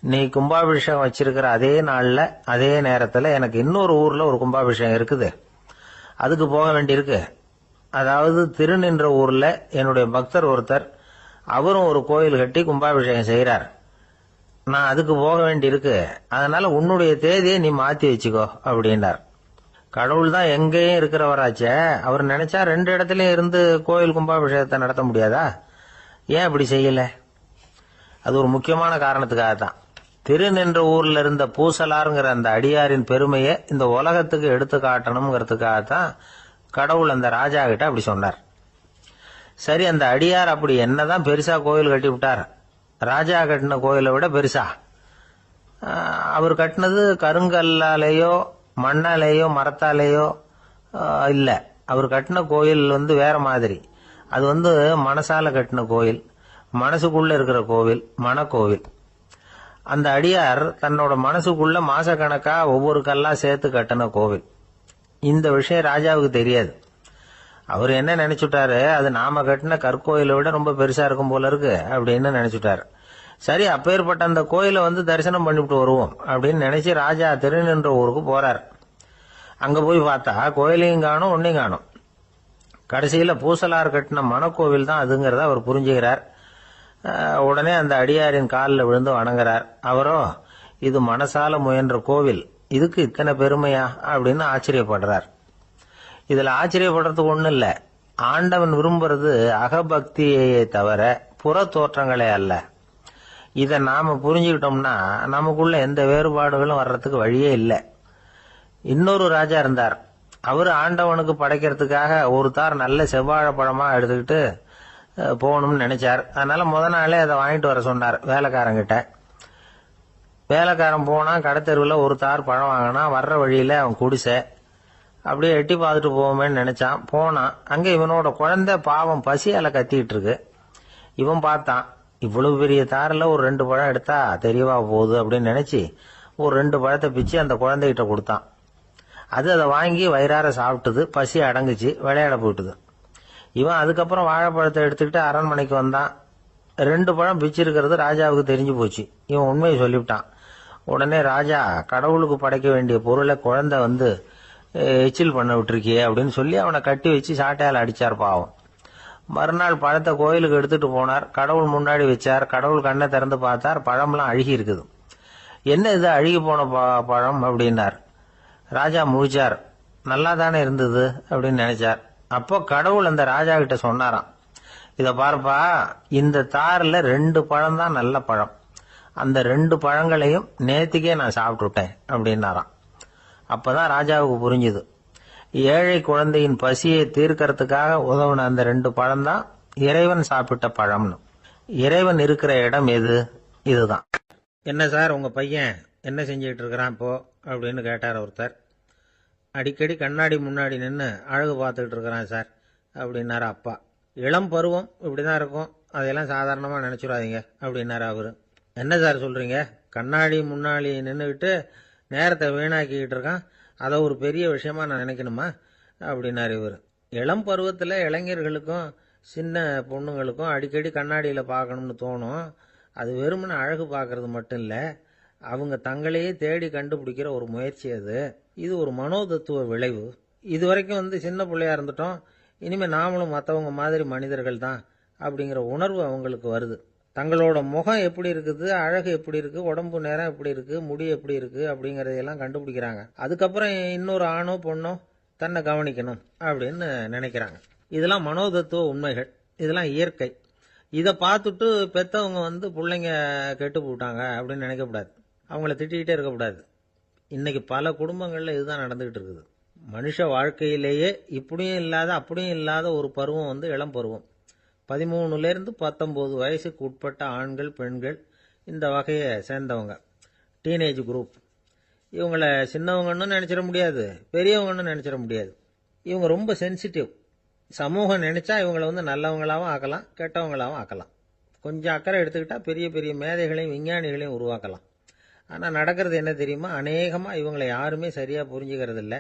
நீ கும்பாபிஷேகம் வச்சிருக்கிற அதே நாள்ல அதே நேரத்துல எனக்கு இன்னொரு ஊர்ல ஒரு கும்பாபிஷேகம் இருக்குது, அதுக்கு போக வேண்டியிருக்கு. அதாவது திருநின்ற ஊர்ல என்னுடைய பக்தர் ஒருத்தர், அவரும் ஒரு கோயில் கட்டி கும்பாபிஷேகம் செய்யறார், நான் அதுக்கு போக வேண்டியிருக்கு, அதனால உன்னுடைய தேதியை நீ மாத்தி வச்சுக்கோ அப்படின்னார். கடவுள் தான் எங்கேயும் இருக்கிறவராச்சே, அவர் நினைச்சா 2 இடத்துலயும் இருந்து கோயில் கும்பாபிஷேகத்தை நடத்த முடியாதா? ஏன் இப்படி செய்யல? அது ஒரு முக்கியமான காரணத்துக்காக தான். திருநின்ற ஊர்ல இருந்த பூசலாருங்கிற அந்த அடியாரின் பெருமையை இந்த உலகத்துக்கு எடுத்து காட்டணுங்கிறதுக்காகத்தான் கடவுள் அந்த ராஜா கிட்ட அப்படி சொன்னார். சரி, அந்த அடியார் அப்படி என்னதான் பெருசா கோயில் கட்டி விட்டார்? ராஜா கட்டின கோயிலை விட பெருசா? அவர் கட்டினது கருங்கல்லாலேயோ மண்ணாலேயோ மரத்தாலேயோ இல்ல. அவர் கட்டின கோயில் வேற மாதிரி. அது மனசால கட்டின கோயில், மனசுக்குள்ள இருக்கிற கோவில், மனக்கோவில். அந்த அடியார் தன்னோட மனசுக்குள்ள மாசக்கணக்கா ஒவ்வொரு கல்லா சேர்த்து கட்டின கோவில். இந்த விஷயம் ராஜாவுக்கு தெரியாது. அவர் என்ன நினைச்சுட்டாரு, அது நாம கட்டின கற்கோயிலை விட ரொம்ப பெருசா இருக்கும் போல இருக்கு அப்படின்னு நினைச்சுட்டாரு. சரி, அப்பேற்பட்ட அந்த கோயிலை தரிசனம் பண்ணிவிட்டு வருவோம் அப்படின்னு நினைச்சு ராஜா திருநின்ற ஊருக்கு போறார். அங்க போய் பார்த்தா கோயிலையும் காணும், ஒன்னையும் காணும். கடைசியில பூசலார் கட்டின மனக்கோவில் தான் அதுங்கிறத அவர் புரிஞ்சுக்கிறார். உடனே அந்த அடியாரின் காலில் விழுந்து வணங்குறார். அவரோ, இது மனசால முயன்ற கோவில், இதுக்கு இத்தனை பெருமையா அப்படின்னு ஆச்சரியப்படுறார். இதுல ஆச்சரியப்படுறதுக்கு ஒண்ணும் இல்ல. ஆண்டவன் விரும்புறது அகபக்தியை தவிர புற தோற்றங்களே அல்ல. இத நாம புரிஞ்சுக்கிட்டோம்னா நமக்குள்ள எந்த வேறுபாடுகளும் வர்றதுக்கு வழியே இல்லை. இன்னொரு ராஜா இருந்தார். அவரு ஆண்டவனுக்கு படைக்கிறதுக்காக ஒரு தார் நல்ல செவ்வாழைப்பழமா எடுத்துக்கிட்டு போகணும்னு நினைச்சார். அதனால முத நாளே அதை வாங்கிட்டு வர சொன்னார் வேலைக்காரங்கிட்ட. வேலைக்காரன் போனா கடத்தெருவில் ஒரு தார் பழம் வாங்கினா. வர்ற வழியில அவன் குடிசை, அப்படியே எட்டி பார்த்துட்டு போவோமேன்னு நினைச்சான். போனான். அங்க இவனோட குழந்தை பாவம் பசியால கத்திட்டு இருக்கு. இவன் பார்த்தான், இவ்வளவு பெரிய தாரில் ஒரு 2 பழம் எடுத்தா தெரியவா போகுது அப்படின்னு நினைச்சு ஒரு 2 பழத்தை பிச்சு அந்த குழந்தைகிட்ட கொடுத்தான். அது அதை வாங்கி வயிறார சாப்பிட்டுது, பசி அடங்குச்சு, விளையாட போயிட்டுது. இவன் அதுக்கப்புறம் வாழைப்பழத்தை எடுத்துக்கிட்டு அரண்மனைக்கு வந்தான். 2 பழம் பிச்சிருக்கிறது ராஜாவுக்கு தெரிஞ்சு போச்சு. இவன் உண்மையை சொல்லிவிட்டான். உடனே ராஜா, கடவுளுக்கு படைக்க வேண்டிய பொருளை குழந்தை எச்சில் பண்ண விட்டுருக்கியே அப்படின்னு சொல்லி அவனை கட்டி வச்சு சாட்டையால் அடிச்சார் பாவம். மறுநாள் பழத்தை கோயிலுக்கு எடுத்துட்டு போனார். கடவுள் முன்னாடி வச்சார். கடவுள் கண்ணை திறந்து பார்த்தார், பழம்லாம் அழுகி இருக்குது. என்ன இது அழுகி போன பழம் அப்படின்னார். ராஜா முழிச்சார். நல்லா தானே இருந்தது அப்படின்னு நினைச்சார். அப்போ கடவுள் அந்த ராஜா கிட்ட சொன்னாராம், இத பாருப்பா, இந்த தாரில் 2 பழம் தான் நல்ல பழம், அந்த 2 பழங்களையும் நேத்திக்கே நான் சாப்பிட்டுட்டேன் அப்படின்னாராம். அப்பதான் ராஜாவுக்கு புரிஞ்சுது, ஏழை குழந்தையின் பசியை தீர்க்கறதுக்காக உதவுன அந்த 2 பழம் தான் இறைவன் சாப்பிட்ட பழம்னு. இறைவன் இருக்கிற இடம் எது? இதுதான். என்ன சார் உங்க பையன் என்ன செஞ்சுட்டு இருக்கிறான் இப்போ அப்படின்னு கேட்டார் ஒருத்தர். அடிக்கடி கண்ணாடி முன்னாடி நின்று அழகு பார்த்துக்கிட்டு இருக்கிறான் சார் அப்படின்னாரு அப்பா. இளம் பருவம் இப்படிதான் இருக்கும், அதையெல்லாம் சாதாரணமாக நினைச்சுடாதீங்க அப்படின்னாரு அவரு. என்ன சார் சொல்றீங்க, கண்ணாடி முன்னாடி நின்றுக்கிட்டு நேரத்தை வீணாக்கிக்கிட்டு இருக்கான், அதை ஒரு பெரிய விஷயமா நான் நினைக்கணுமா அப்படின்னாரு இவர். இளம் பருவத்தில் இளைஞர்களுக்கும் சின்ன பொண்ணுங்களுக்கும் அடிக்கடி கண்ணாடியில் பார்க்கணும்னு தோணும். அது வெறுமனே அழகு பார்க்கறது மட்டும் இல்லை, அவங்க தங்களையே தேடி கண்டுபிடிக்கிற ஒரு முயற்சி அது. இது ஒரு மனோதத்துவ விளைவு. இது வரைக்கும் சின்ன பிள்ளையா இருந்துட்டோம், இனிமேல் நாமளும் மற்றவங்க மாதிரி மனிதர்கள் தான் அப்படிங்கிற உணர்வு அவங்களுக்கு வருது. தங்களோட முகம் எப்படி இருக்குது, அழகு எப்படி இருக்குது, உடம்பு நேரம் எப்படி இருக்குது, முடி எப்படி இருக்குது அப்படிங்கிறதையெல்லாம் கண்டுபிடிக்கிறாங்க. அதுக்கப்புறம் இன்னொரு ஆணோ பொண்ணோ தன்னை கவனிக்கணும் அப்படின்னு நினைக்கிறாங்க. இதெல்லாம் மனோதத்துவ உண்மைகள், இதெல்லாம் இயற்கை. இதை பார்த்துட்டு பெற்றவங்க பிள்ளைங்க கெட்டு போட்டாங்க அப்படின்னு நினைக்கக்கூடாது, அவங்கள திட்டிக்கிட்டே இருக்கக்கூடாது. இன்னைக்கு பல குடும்பங்களில் இதுதான் நடந்துகிட்டு இருக்குது. மனுஷ வாழ்க்கையிலேயே இப்படியும் இல்லாத அப்படியும் இல்லாத ஒரு பருவம் இளம் பருவம். 13லேருந்து 19 வயசுக்கு உட்பட்ட ஆண்கள் பெண்கள் இந்த வகையை சேர்ந்தவங்க, டீனேஜ் குரூப். இவங்கள சின்னவங்கன்னு நினைச்சிட முடியாது, பெரியவங்கன்னு நினைச்சிட முடியாது. இவங்க ரொம்ப சென்சிட்டிவ். சமூகம் நினைச்சா இவங்களை நல்லவங்களாகவும் ஆக்கலாம், கெட்டவங்களாகவும் ஆக்கலாம். கொஞ்சம் அக்கறை எடுத்துக்கிட்டா பெரிய பெரிய மேதைகளையும் விஞ்ஞானிகளையும் உருவாக்கலாம். ஆனால் நடக்கிறது என்ன தெரியுமா, அநேகமாக இவங்களை யாருமே சரியாக புரிஞ்சுக்கிறது இல்லை,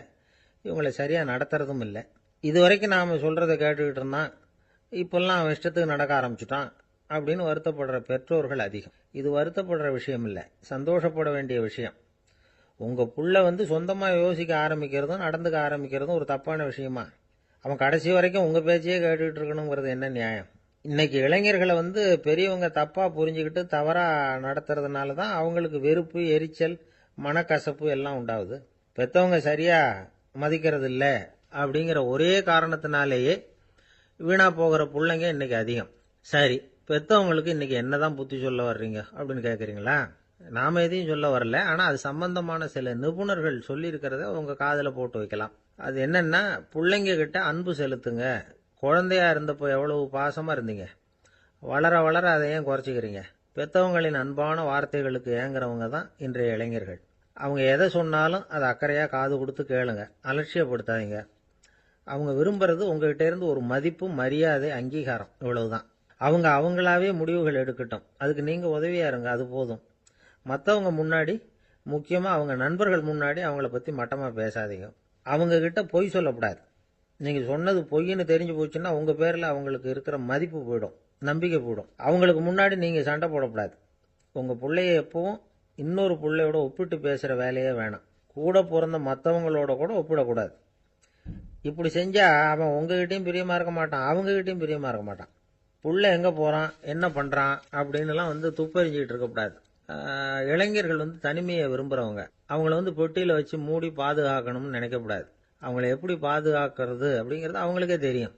இவங்களை சரியாக நடத்துறதும் இல்லை. இது வரைக்கும் நாம் சொல்கிறத கேட்டுக்கிட்டு இருந்தான், இப்பெல்லாம் அவன் இஷ்டத்துக்கு நடக்க ஆரம்பிச்சுட்டான் அப்படின்னு வருத்தப்படுற பெற்றோர்கள் அதிகம். இது வருத்தப்படுற விஷயம் இல்லை, சந்தோஷப்பட வேண்டிய விஷயம். உங்கள் புள்ள சொந்தமாக யோசிக்க ஆரம்பிக்கிறதும் நடந்துக்க ஆரம்பிக்கிறதும் ஒரு தப்பான விஷயமா? அவன் கடைசி வரைக்கும் உங்கள் பேச்சையே கேட்டுக்கிட்டு இருக்கணுங்கிறது என்ன நியாயம்? இன்னைக்கு இளைஞர்களை பெரியவங்க தப்பாக புரிஞ்சுக்கிட்டு தவறாக நடத்துறதுனால தான் அவங்களுக்கு வெறுப்பு, எரிச்சல், மனக்கசப்பு எல்லாம் உண்டாகுது. பெற்றவங்க சரியாக மதிக்கிறது இல்லை அப்படிங்கிற ஒரே காரணத்தினாலேயே வீணா போகிற பிள்ளைங்க இன்னைக்கு அதிகம். சரி, பெற்றவங்களுக்கு இன்னைக்கு என்னதான் புத்தி சொல்ல வர்றீங்க அப்படின்னு கேட்குறீங்களா? நாம எதையும் சொல்ல வரல, ஆனால் அது சம்பந்தமான சில நிபுணர்கள் சொல்லியிருக்கிறத உங்க காதில் போட்டு வைக்கலாம். அது என்னன்னா, பிள்ளைங்க கிட்ட அன்பு செலுத்துங்க. குழந்தையா இருந்தப்போ எவ்வளவு பாசமா இருந்தீங்க, வளர வளர அதை ஏன் குறைச்சிக்கிறீங்க? பெற்றவங்களின் அன்பான வார்த்தைகளுக்கு ஏங்குறவங்க தான் இன்றைய இளைஞர்கள். அவங்க எதை சொன்னாலும் அதை அக்கறையா காது கொடுத்து கேளுங்க, அலட்சியப்படுத்தாதீங்க. அவங்க விரும்புறது உங்ககிட்ட இருந்து ஒரு மதிப்பு, மரியாதை, அங்கீகாரம், இவ்வளவுதான். அவங்க அவங்களாவே முடிவுகள் எடுக்கட்டும், அதுக்கு நீங்க உதவியா இருங்க, அது போதும். மற்றவங்க முன்னாடி, முக்கியமா அவங்க நண்பர்கள் முன்னாடி அவங்கள பத்தி மட்டமா பேசாதீங்க. அவங்க கிட்ட பொய் சொல்லக்கூடாது. நீங்க சொன்னது பொய்ன்னு தெரிஞ்சு போச்சுன்னா உங்க பேர்ல அவங்களுக்கு இருக்கிற மதிப்பு போயிடும், நம்பிக்கை போயிடும். அவங்களுக்கு முன்னாடி நீங்க சண்டை போடக்கூடாது. உங்க பிள்ளைய எப்பவும் இன்னொரு பிள்ளையோட ஒப்பிட்டு பேசுற வேலையே வேணாம். கூட பிறந்த மற்றவங்களோட கூட ஒப்பிடக்கூடாது. இப்படி செஞ்சா அவன் உங்ககிட்டயும் பிரியமா இருக்க மாட்டான், அவங்ககிட்டயும் பிரியமா இருக்க மாட்டான். புள்ள எங்க போறான், என்ன பண்றான் அப்படின்னுலாம் துப்பறிஞ்சிக்கிட்டு இருக்கக்கூடாது. இளைஞர்கள் தனிமையை விரும்புறவங்க. அவங்கள பெட்டியில வச்சு மூடி பாதுகாக்கணும்னு நினைக்கக்கூடாது. அவங்கள எப்படி பாதுகாக்கிறது அப்படிங்கிறது அவங்களுக்கே தெரியும்.